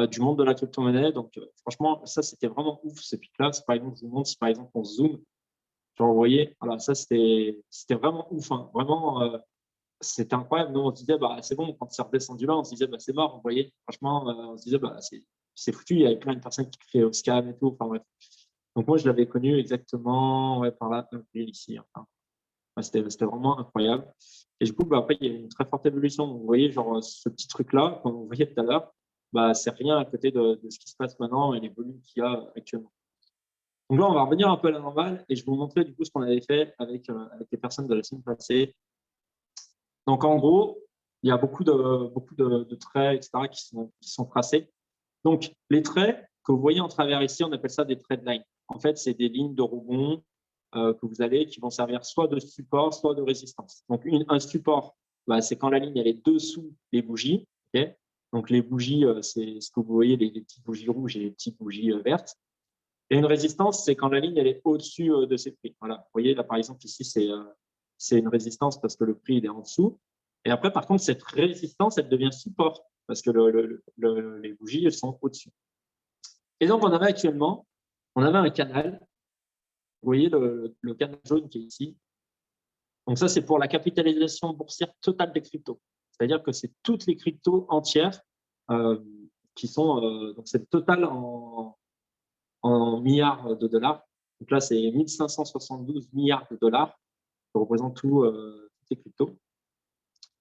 du monde de la crypto-monnaie. Donc, franchement, ça, c'était vraiment ouf, ce pic-là. Par exemple, je vous montre si, par exemple, on zoome, genre, vous voyez, voilà, ça, c'était vraiment ouf. Hein. Vraiment, c'était incroyable. Nous, on se disait, bah, c'est bon, quand c'est redescendu là, on se disait, bah, c'est mort. Vous voyez, franchement, on se disait, bah, c'est foutu. Il y avait plein de personnes qui criaient au scam et tout. Enfin, bref. Donc, moi, je l'avais connu exactement par là, ici. Enfin, c'était vraiment incroyable. Et du coup, bah, après, il y a une très forte évolution. Donc, vous voyez, genre, ce petit truc-là, comme vous voyez tout à l'heure, bah, c'est rien à côté de ce qui se passe maintenant et les volumes qu'il y a actuellement. Donc là, on va revenir un peu à la normale et je vais vous montrer du coup ce qu'on avait fait avec les personnes de la semaine passée. Donc, en gros, il y a beaucoup de traits, etc., qui sont tracés. Donc, les traits que vous voyez en travers ici, on appelle ça des trade lines. En fait, c'est des lignes de rebond que vous avez qui vont servir soit de support, soit de résistance. Donc, un support, bah, c'est quand la ligne elle est dessous les bougies. Okay. Donc, les bougies, c'est ce que vous voyez, les petites bougies rouges et les petites bougies vertes. Et une résistance, c'est quand la ligne elle est au-dessus de ces prix. Voilà. Vous voyez, là, par exemple, ici, c'est une résistance parce que le prix il est en dessous. Et après, par contre, cette résistance, elle devient support parce que les bougies elles sont au-dessus. Et donc, on avait un canal. Vous voyez le canal jaune qui est ici. Donc ça, c'est pour la capitalisation boursière totale des cryptos. C'est-à-dire que c'est toutes les cryptos entières qui sont… donc c'est le total en milliards de dollars. Donc là, c'est 1572 milliards de dollars qui représentent toutes les cryptos.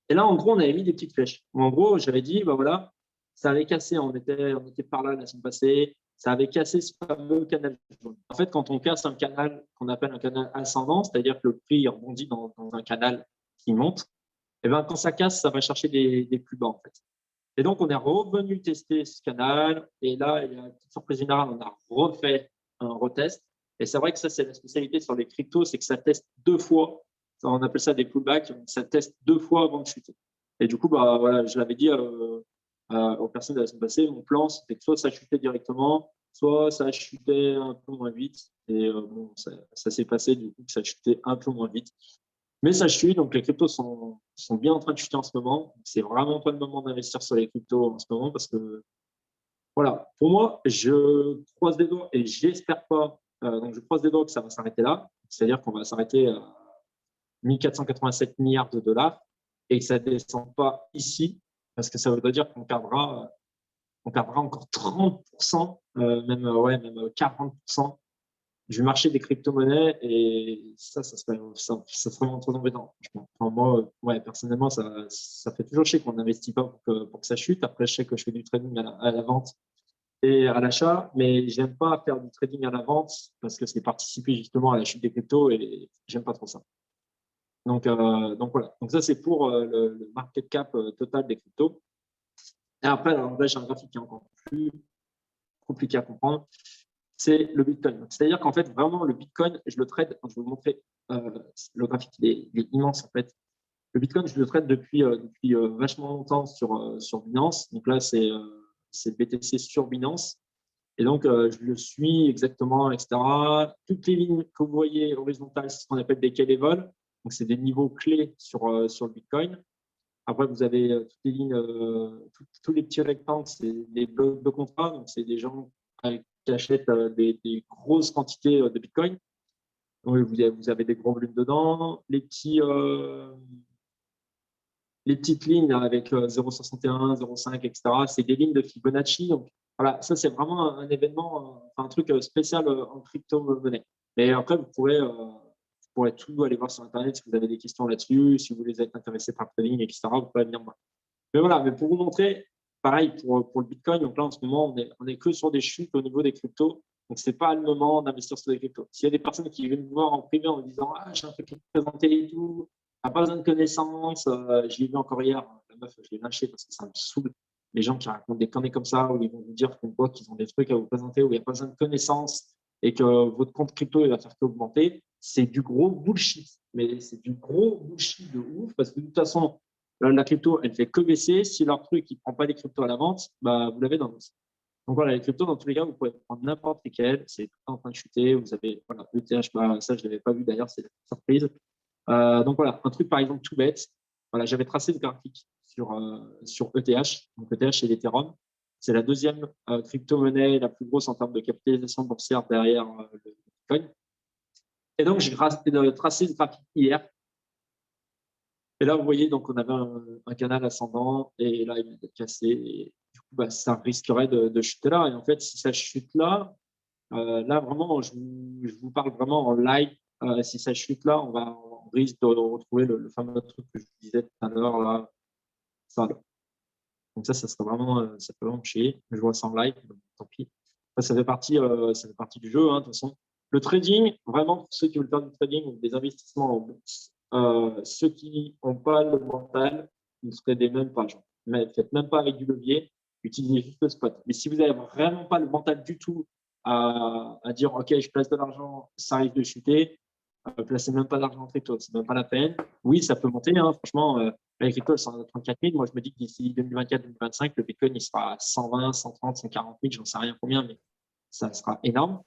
Et là, en gros, on avait mis des petites flèches. En gros, j'avais dit, bah voilà, ça avait cassé, on était par là la semaine passée, ça avait cassé ce fameux canal jaune. En fait, quand on casse un canal qu'on appelle un canal ascendant, c'est-à-dire que le prix rebondit dans un canal qui monte, et bien quand ça casse, ça va chercher des plus bas en fait. Et donc, on est revenu tester ce canal. Et là, il y a une petite surprise générale, on a refait un retest. Et c'est vrai que ça, c'est la spécialité sur les cryptos, c'est que ça teste 2 fois. On appelle ça des pullbacks. Ça teste 2 fois avant de chuter. Et du coup, bah, voilà, je l'avais dit aux personnes de la semaine passée, mon plan, c'était que soit ça chutait directement, soit ça chutait un peu moins vite. Et bon, ça s'est passé du coup que ça chutait un peu moins vite. Mais ça chute, donc les cryptos sont bien en train de chuter en ce moment. C'est vraiment pas le moment d'investir sur les cryptos en ce moment parce que, voilà, pour moi, je croise des doigts et j'espère pas. Donc, je croise des doigts que ça va s'arrêter là. C'est-à-dire qu'on va s'arrêter à 1487 milliards de dollars et que ça ne descend pas ici parce que ça voudrait dire qu'on perdra encore 30%, même 40% du marché des crypto-monnaies et ça serait vraiment trop embêtant. Enfin, moi, personnellement, ça fait toujours chier qu'on n'investit pas pour que ça chute. Après, je sais que je fais du trading à la vente et à l'achat, mais j'aime pas faire du trading à la vente parce que c'est participer justement à la chute des cryptos et j'aime pas trop ça. Donc voilà. Donc ça, c'est pour le market cap total des cryptos. Et après, alors, là, j'ai un graphique qui est encore plus compliqué à comprendre. C'est le Bitcoin. C'est-à-dire qu'en fait, vraiment, le Bitcoin, je le trade, je vais vous montrer, le graphique, il est immense en fait. Le Bitcoin, je le trade depuis vachement longtemps sur Binance. Donc là, c'est le BTC sur Binance. Et donc, je le suis exactement, etc. Toutes les lignes que vous voyez horizontales, c'est ce qu'on appelle des key levels. Donc, c'est des niveaux clés sur le Bitcoin. Après, vous avez toutes les lignes, tous les petits rectangles, c'est des blocs de contrat. Donc, c'est des gens qui achètent des grosses quantités de Bitcoin. Donc, vous avez des gros volumes dedans. Les petites lignes avec 0,61, 0,5, etc., c'est des lignes de Fibonacci. Donc, voilà, ça, c'est vraiment un événement, un truc spécial en crypto-monnaie. Mais après, vous pourrez tout aller voir sur Internet si vous avez des questions là-dessus, si vous voulez être intéressé par le trading, etc., vous pouvez venir voir. Mais voilà, mais pour vous montrer, pareil pour le Bitcoin, donc là, en ce moment, on est que sur des chutes au niveau des cryptos. Donc, ce n'est pas le moment d'investir sur des cryptos. S'il y a des personnes qui viennent me voir en privé en me disant « Ah, j'ai un truc à te présenter et tout, tu n'as pas besoin de connaissances. » Je l'ai vu encore hier, la meuf, je l'ai lâchée parce que ça me saoule. Les gens qui racontent des conneries comme ça, où ils vont vous dire qu'ils ont des trucs à vous présenter, où il n'y a pas besoin de connaissances et que votre compte crypto il va faire qu'augmenter, c'est du gros bullshit. Mais c'est du gros bullshit de ouf parce que de toute façon, la crypto, elle fait que baisser. Si leur truc, il ne prend pas les cryptos à la vente, bah, vous l'avez dans le. Donc voilà, les cryptos, dans tous les cas, vous pouvez prendre n'importe lesquels. C'est tout en train de chuter. Vous avez voilà, ETH, bah, ça, je ne l'avais pas vu d'ailleurs, c'est une surprise. Donc voilà, un truc par exemple tout bête. Voilà, j'avais tracé le graphique sur ETH. Donc ETH, c'est l'Ethereum. C'est la deuxième crypto-monnaie la plus grosse en termes de capitalisation boursière derrière le Bitcoin. Et donc, j'ai tracé le graphique hier. Et là, vous voyez, donc on avait un canal ascendant et là, il vient d'être cassé. Et du coup, bah, ça risquerait de chuter là. Et en fait, si ça chute là, là, vraiment, je vous parle vraiment en live. Si ça chute là, on risque de retrouver le fameux truc que je vous disais tout à l'heure. Là, ça, là. Donc ça serait vraiment, ça peut vraiment chier. Je vois ça en live, donc, tant pis. Ça fait partie du jeu, hein, de toute façon. Le trading, vraiment, pour ceux qui veulent faire du trading ou des investissements en bourse, ceux qui n'ont pas le mental, ne se tradez même pas. Genre. Mais faites même pas avec du levier, utilisez juste le spot. Mais si vous n'avez vraiment pas le mental du tout à dire, OK, je place de l'argent, ça arrive de chuter, placez même pas d'argent en crypto, c'est même pas la peine. Oui, ça peut monter, hein, franchement. Les cryptos, sont à 34 000. Moi, je me dis que d'ici 2024-2025, le Bitcoin, il sera à 120, 130, 140 000, j'en sais rien combien, mais ça sera énorme.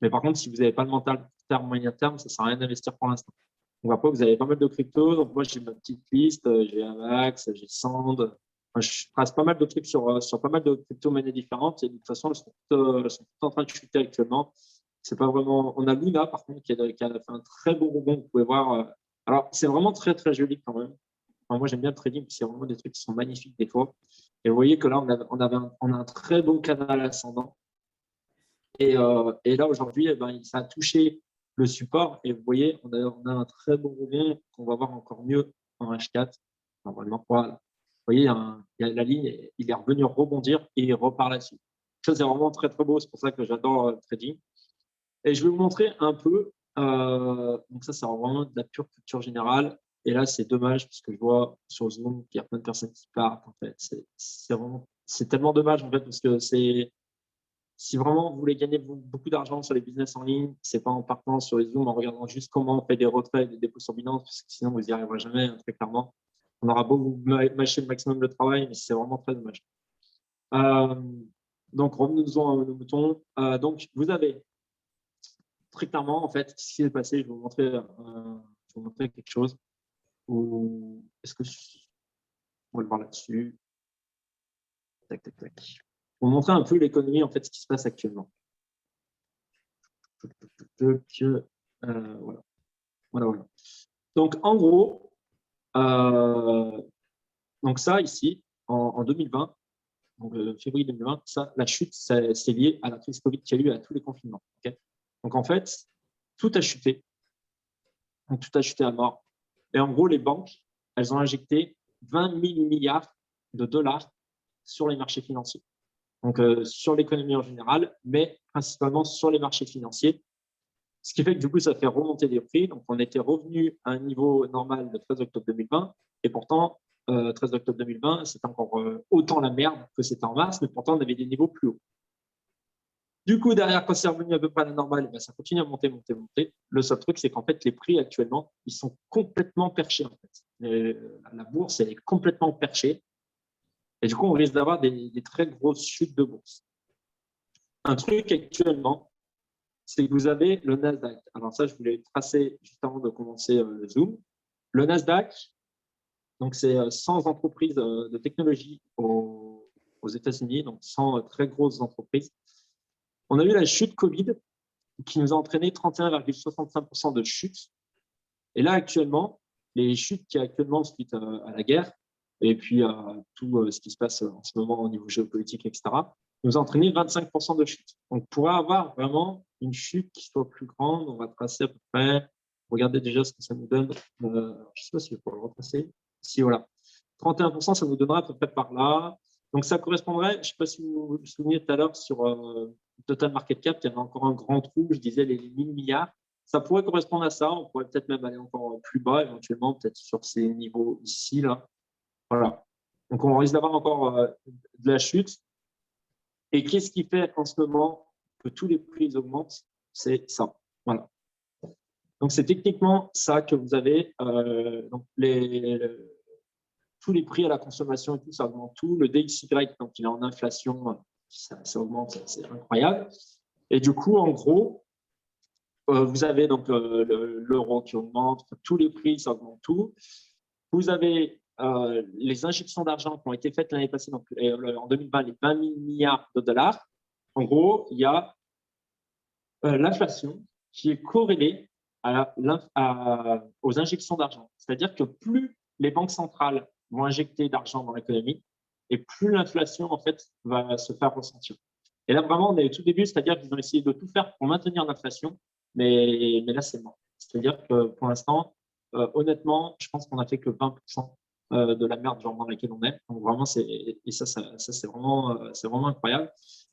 Mais par contre, si vous n'avez pas le mental terme, moyen terme, ça ne sert à rien d'investir pour l'instant. Donc après, vous avez pas mal de cryptos. Donc moi, j'ai ma petite liste, j'ai Avax, j'ai Sand. Enfin, je trace pas mal de trucs sur pas mal de crypto-monnaies différentes. Et de toute façon, elles sont toutes en train de chuter actuellement. C'est pas vraiment… On a Luna, par contre, qui a fait un très beau rebond. Vous pouvez voir, Alors, c'est vraiment très, très joli quand même. Enfin, moi, j'aime bien le trading, c'est vraiment des trucs qui sont magnifiques des fois. Et vous voyez que là, on a un très bon canal ascendant. Et là, aujourd'hui, eh ben, ça a touché le support. Et vous voyez, on a un très bon rebond qu'on va voir encore mieux en H4. Normalement, voilà. Vous voyez, il y a la ligne, il est revenu rebondir et il repart là-dessus. Ça, c'est vraiment très, très beau. C'est pour ça que j'adore le trading. Et je vais vous montrer un peu. Donc ça, c'est vraiment de la pure culture générale. Et là, c'est dommage parce que je vois sur Zoom qu'il y a plein de personnes qui partent. En fait, c'est tellement dommage en fait parce que si vraiment vous voulez gagner beaucoup d'argent sur les business en ligne, c'est pas en partant sur les Zoom, en regardant juste comment on fait des retraits, des dépôts sur Binance, parce que sinon vous n'y arriverez jamais, hein, très clairement. On aura beau vous mâcher le maximum de travail, mais c'est vraiment très dommage. Euh, donc, revenons-en à nos moutons. Donc, vous avez très clairement, en fait, ce qui s'est passé, je vais vous montrer quelque chose. Est-ce que on va le voir là-dessus? Tac, tac, tac. Pour vous montrer un peu l'économie, en fait, ce qui se passe actuellement. Voilà. Voilà. Donc, en gros, donc ça, ici, en 2020, donc, février 2020, ça, la chute, c'est lié à la crise Covid qu'il y a eu à tous les confinements. Okay, donc, en fait, tout a chuté. Donc, tout a chuté à mort. Et en gros, les banques, elles ont injecté 20 000 milliards de dollars sur les marchés financiers. Donc, sur l'économie en général, mais principalement sur les marchés financiers. Ce qui fait que du coup, ça fait remonter les prix. Donc, on était revenu à un niveau normal le 13 octobre 2020. Et pourtant, 13 octobre 2020, c'était encore autant la merde que c'était en mars, mais pourtant, on avait des niveaux plus hauts. Du coup, derrière, quand c'est revenu à peu près à la normale, ça continue à monter, monter, monter. Le seul truc, c'est qu'en fait, les prix actuellement, ils sont complètement perchés. En fait. La bourse, elle est complètement perchée. Et du coup, on risque d'avoir des très grosses chutes de bourse. Un truc actuellement, c'est que vous avez le Nasdaq. Alors ça, je voulais tracer juste avant de commencer le Zoom. Le Nasdaq, donc c'est 100 entreprises de technologie aux États-Unis, donc 100 très grosses entreprises. On a eu la chute Covid qui nous a entraîné 31,65% de chute. Et là, actuellement, les chutes qu'il y a actuellement suite à la guerre et puis à tout ce qui se passe en ce moment au niveau géopolitique, etc., nous a entraîné 25% de chute. Donc, pour avoir vraiment une chute qui soit plus grande, on va tracer à peu près, regardez déjà ce que ça nous donne. Je ne sais pas si je peux le retracer. Si, voilà. 31%, ça nous donnera à peu près par là. Donc, ça correspondrait, je ne sais pas si vous vous souvenez tout à l'heure sur Total Market Cap, il y avait encore un grand trou, je disais les 1000 milliards. Ça pourrait correspondre à ça. On pourrait peut-être même aller encore plus bas, éventuellement, peut-être sur ces niveaux ici, là. Voilà. Donc, on risque d'avoir encore de la chute. Et qu'est-ce qui fait en ce moment que tous les prix augmentent? C'est ça. Voilà. Donc, c'est techniquement ça que vous avez. Donc, tous les prix à la consommation et tout, ça augmente tout. Le DXY, donc il est en inflation, ça augmente, c'est incroyable. Et du coup, en gros, vous avez donc l'euro qui augmente, tous les prix, ça augmente tout. Vous avez les injections d'argent qui ont été faites l'année passée, donc en 2020, les 20 000 milliards de dollars. En gros, il y a l'inflation qui est corrélée aux injections d'argent. C'est-à-dire que plus les banques centrales vont injecter d'argent dans l'économie, et plus l'inflation, en fait, va se faire ressentir. Et là, vraiment, on est au tout début, c'est-à-dire qu'ils ont essayé de tout faire pour maintenir l'inflation, mais là, c'est mort. C'est-à-dire que pour l'instant, honnêtement, je pense qu'on a fait que 20% de la merde genre, dans laquelle on est. Donc vraiment, et ça c'est vraiment incroyable.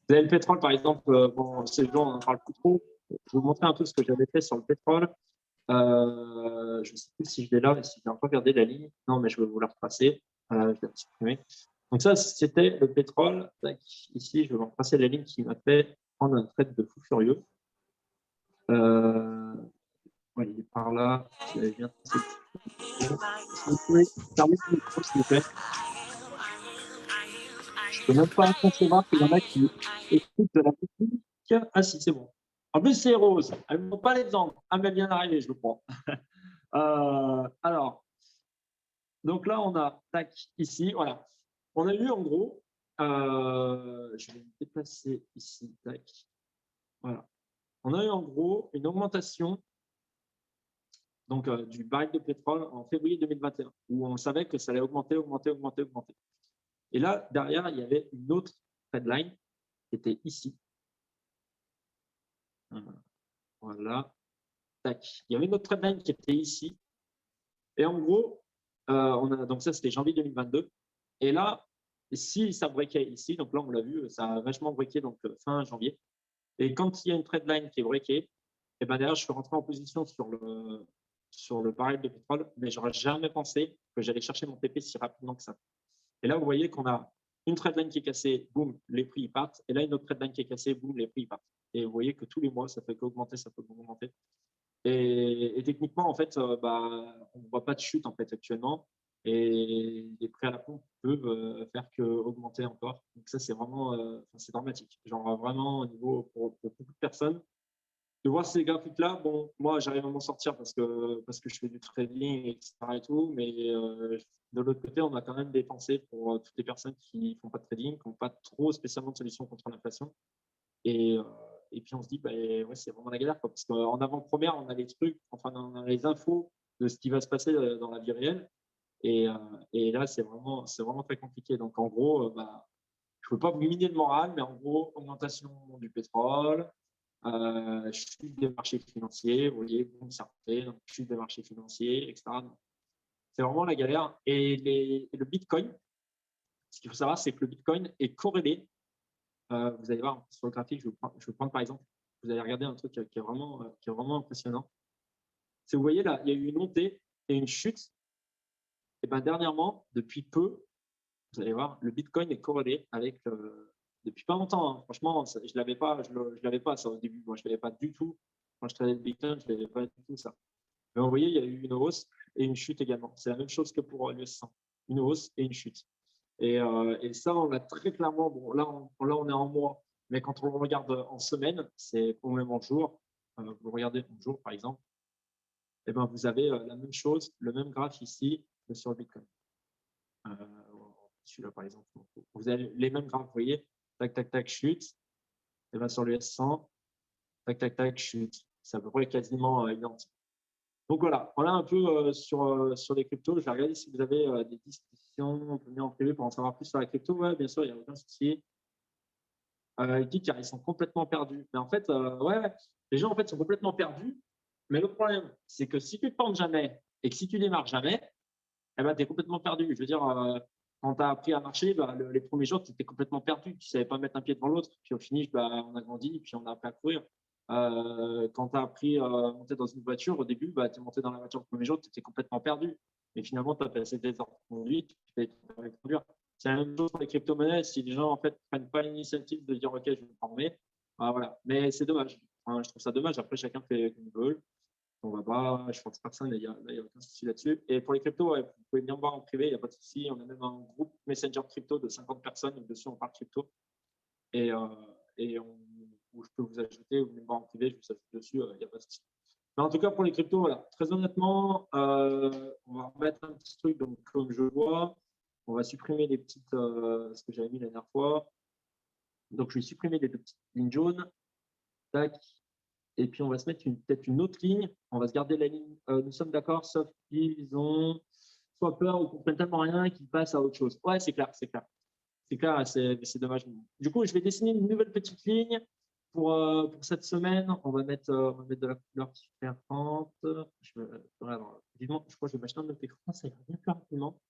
Vous avez le pétrole, par exemple, bon, ces jours, on n'en parle plus trop. Je vais vous montrer un peu ce que j'avais fait sur le pétrole. Je ne sais plus si je l'ai là, mais si je n'ai pas regardé la ligne. Non, mais je vais vous la retracer. Je vais la supprimer. Donc ça, c'était le pétrole. Ici, je vais vous retracer la ligne qui m'a fait prendre un trade de fou furieux. Ouais, il est par là. Si vous bien si vous pouvez fermer le micro, s'il vous plaît. Je ne peux même pas concevoir qu'il y en a qui écoutent de la musique. Ah si, c'est bon. En plus, c'est Rose. Elle ne montre pas l'exemple. Ah, mais elle vient d'arriver, je le crois. Alors, donc là, on a, tac, ici, voilà. On a eu en gros, je vais me déplacer ici, tac. Voilà. On a eu en gros une augmentation donc du baril de pétrole en février 2021, où on savait que ça allait augmenter, augmenter, augmenter, augmenter. Et là, derrière, il y avait une autre trendline qui était ici. Voilà. Tac. Il y avait une autre trendline qui était ici. Et en gros, donc ça, c'était janvier 2022. Et là, si ça breakait ici, donc là, on l'a vu, ça a vachement breaké donc, fin janvier. Et quand il y a une trendline qui est breakée, et ben derrière, je suis rentré en position sur le baril de pétrole, mais j'aurais jamais pensé que j'allais chercher mon TP si rapidement que ça. Et là, vous voyez qu'on a une trendline qui est cassée, boum, les prix partent. Et là, une autre trendline qui est cassée, boum, les prix partent. Et vous voyez que tous les mois, ça fait qu'augmenter, ça peut augmenter. Et techniquement, en fait, on ne voit pas de chute en fait actuellement. Et les prix à la pompe peuvent faire qu'augmenter encore. Donc ça, c'est vraiment c'est dramatique. Genre vraiment au niveau pour beaucoup de personnes. De voir ces graphiques-là, bon, moi, j'arrive à m'en sortir parce que je fais du trading, etc. et tout, mais de l'autre côté, on a quand même des pensées pour toutes les personnes qui font pas de trading, qui n'ont pas trop spécialement de solutions contre l'inflation. Et, euh, et puis, on se dit, bah, ouais, c'est vraiment la galère, quoi, parce qu'en avant-première, on a les trucs, enfin, on a les infos de ce qui va se passer dans la vie réelle. Et là, c'est vraiment très compliqué. Donc, en gros, je ne veux pas vous miner le moral, mais en gros, augmentation du pétrole, chute des marchés financiers, vous voyez, bon, ça refait, donc chute des marchés financiers, etc. C'est vraiment la galère. Et le Bitcoin, ce qu'il faut savoir, c'est que le Bitcoin est corrélé. Vous allez voir sur le graphique, je vais prendre par exemple, vous allez regarder un truc qui est vraiment impressionnant. C'est, vous voyez là, il y a eu une montée et une chute. Et ben dernièrement, depuis peu, vous allez voir, le Bitcoin est corrélé avec depuis pas longtemps. Hein. Franchement, je l'avais pas ça au début. Moi, je l'avais pas du tout. Quand je travaillais le Bitcoin, je l'avais pas du tout ça. Mais vous voyez, il y a eu une hausse et une chute également. C'est la même chose que pour l'US 100. Une hausse et une chute. Et ça, on l'a très clairement. Bon, là, on est en mois. Mais quand on le regarde en semaine, c'est ou même en jour. Vous regardez en jour, par exemple. Et ben, vous avez la même chose, le même graphe ici que sur le Bitcoin. Celui-là, par exemple. Vous avez les mêmes graphes, vous voyez. Tac, tac, tac, chute. Et bien, sur l'US 100, tac, tac, tac, chute. C'est à peu près quasiment identique. Donc voilà un peu sur les cryptos. Je vais regarder si vous avez des discussions. On peut venir en privé pour en savoir plus sur la crypto. Ouais, bien sûr, il n'y a aucun souci. Il dit qu'ils sont complètement perdus. Mais en fait, ouais, les gens en fait sont complètement perdus. Mais le problème, c'est que si tu ne te plantes jamais et que si tu démarres jamais, eh ben, tu es complètement perdu. Je veux dire, quand tu as appris à marcher, les premiers jours, tu étais complètement perdu. Tu ne savais pas mettre un pied devant l'autre. Puis au finish, on a grandi, puis on a appris à courir. Quand tu as appris à monter dans une voiture, au début, tu es monté dans la voiture le premier jour, tu étais complètement perdu. Mais finalement, tu as passé des heures de conduite, tu fais conduire. C'est la même chose pour les crypto-monnaies. Si les gens en fait prennent pas l'initiative de dire OK, je vais me former, voilà. Mais c'est dommage. Enfin, je trouve ça dommage. Après, chacun fait comme il veut. On va pas, je pense personne, il n'y a aucun souci là-dessus. Et pour les cryptos, ouais, vous pouvez bien voir en privé, il n'y a pas de souci. On a même un groupe Messenger crypto de 50 personnes, donc dessus on parle crypto. Et où je peux vous ajouter, ou même voir en privé, je vous ajoute dessus, il n'y a pas de souci. Mais en tout cas, pour les cryptos, voilà. Très honnêtement, on va remettre un petit truc, donc comme je vois, on va supprimer les petites, ce que j'avais mis la dernière fois. Donc je vais supprimer les deux petites lignes jaunes. Tac. Et puis, on va se mettre peut-être une autre ligne. On va se garder la ligne. Nous sommes d'accord, sauf qu'ils ont soit peur ou comprennent tellement rien qu'ils passent à autre chose. Ouais, c'est clair, c'est clair. C'est clair, c'est dommage. Du coup, je vais dessiner une nouvelle petite ligne pour cette semaine. On va mettre de la couleur différente. Alors, vivement, je crois que je vais m'acheter un autre écran. Ça ira bien plus rapidement.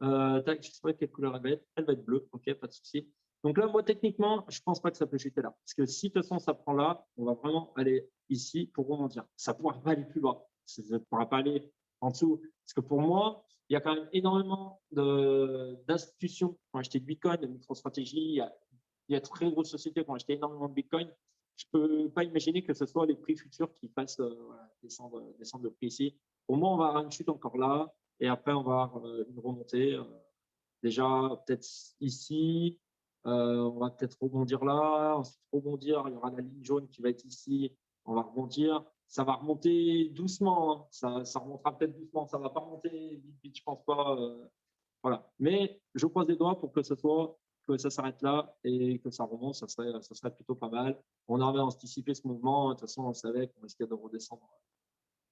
Tac, je sais pas quelle couleur elle va être. Elle va être bleue. OK, pas de souci. Donc là, moi, techniquement, je ne pense pas que ça peut chuter là. Parce que si de toute façon, ça prend là, on va vraiment aller ici pour rebondir. Ça ne pourra pas aller plus bas. Ça ne pourra pas aller en dessous. Parce que pour moi, il y a quand même énormément d'institutions qui ont acheté du Bitcoin, de MicroStrategy. Il y a de très grosses sociétés qui ont acheté énormément de Bitcoin. Je ne peux pas imaginer que ce soit les prix futurs qui fassent descendre le prix ici. Pour moi, on va avoir une chute encore là. Et après, on va avoir une remontée. Déjà, peut-être ici, on va peut-être rebondir là, ensuite rebondir, il y aura la ligne jaune qui va être ici, on va rebondir. Ça va remonter doucement, hein. Ça remontera peut-être doucement, ça ne va pas remonter vite, vite, je pense pas. Voilà. Mais je croise les doigts pour que que ça s'arrête là et que ça remonte, ça serait plutôt pas mal. On avait anticipé ce mouvement, de toute façon, on savait qu'on risquait de redescendre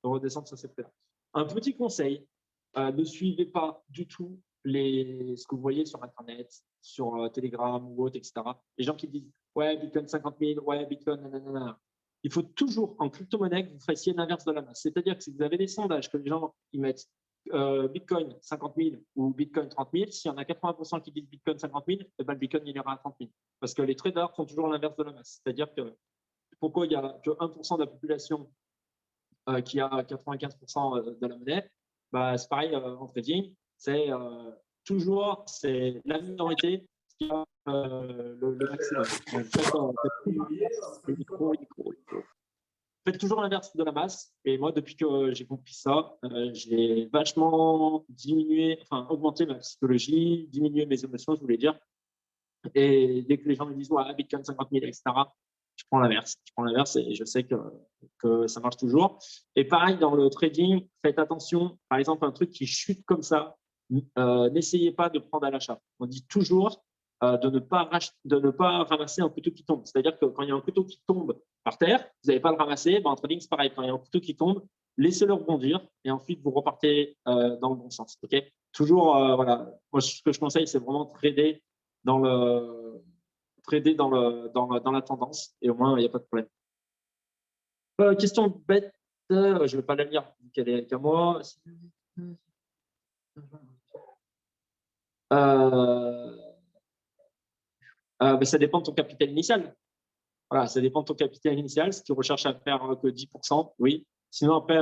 de redescendre sur ces prix-là. Un petit conseil, ne suivez pas du tout ce que vous voyez sur Internet, sur Telegram ou autre, etc. Les gens qui disent « Ouais, Bitcoin 50 000, ouais, Bitcoin, nanana ». Il faut toujours, en crypto-monnaie, que vous fassiez l'inverse de la masse. C'est-à-dire que si vous avez des sondages que les gens ils mettent Bitcoin 50 000 ou Bitcoin 30 000, s'il y en a 80% qui disent Bitcoin 50 000, eh ben, le Bitcoin il ira à 30 000. Parce que les traders font toujours l'inverse de la masse. C'est-à-dire que pourquoi il n'y a que 1% de la population qui a 95% de la monnaie, bah, c'est pareil en trading, c'est toujours la minorité qui a le maximum. Faites toujours l'inverse de la masse. Et moi, depuis que j'ai compris ça, j'ai vachement augmenté ma psychologie, diminué mes émotions, je voulais dire. Et dès que les gens me disent ouais, Bitcoin 50 000, etc., je prends l'inverse. Je prends l'inverse et je sais que ça marche toujours. Et pareil, dans le trading, faites attention. Par exemple, un truc qui chute comme ça, n'essayez pas de prendre à l'achat. On dit toujours de ne pas ramasser un couteau qui tombe. C'est-à-dire que quand il y a un couteau qui tombe par terre, vous n'allez pas le ramasser. En trading, c'est pareil. Quand il y a un couteau qui tombe, laissez-le rebondir et ensuite vous repartez dans le bon sens. Okay, toujours, voilà. Moi, ce que je conseille, c'est vraiment trader dans la tendance et au moins il n'y a pas de problème. Question bête, je ne vais pas la lire vu qu'elle est qu'à moi. Mais ça dépend de ton capital initial. Voilà, ça dépend de ton capital initial. Si tu recherches à faire que 10%, oui. Sinon après,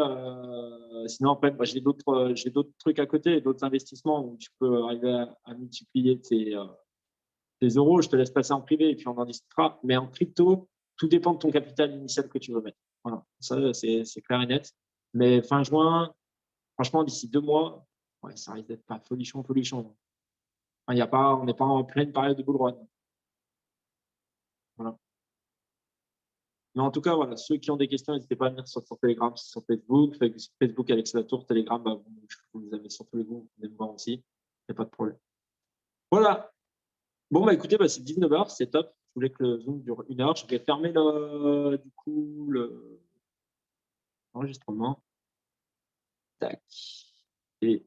moi, j'ai d'autres trucs à côté, d'autres investissements où tu peux arriver à multiplier tes euros. Je te laisse passer en privé et puis on en discutera. Mais en crypto, tout dépend de ton capital initial que tu veux mettre. Voilà, ça c'est clair et net. Mais fin juin, franchement, d'ici 2 mois, ouais, ça risque d'être pas folichon. Enfin, on n'est pas en pleine période de bull run. Voilà. Mais en tout cas, voilà, ceux qui ont des questions, n'hésitez pas à venir sur Telegram, sur Facebook. Facebook Alex Latour, Telegram, bah, vous les avez sur tous les groupes, vous venez me voir aussi. Il n'y a pas de problème. Voilà. Bon, bah écoutez, c'est 19h, c'est top. Je voulais que le Zoom dure 1 heure. Je vais fermer l'enregistrement. Tac. Et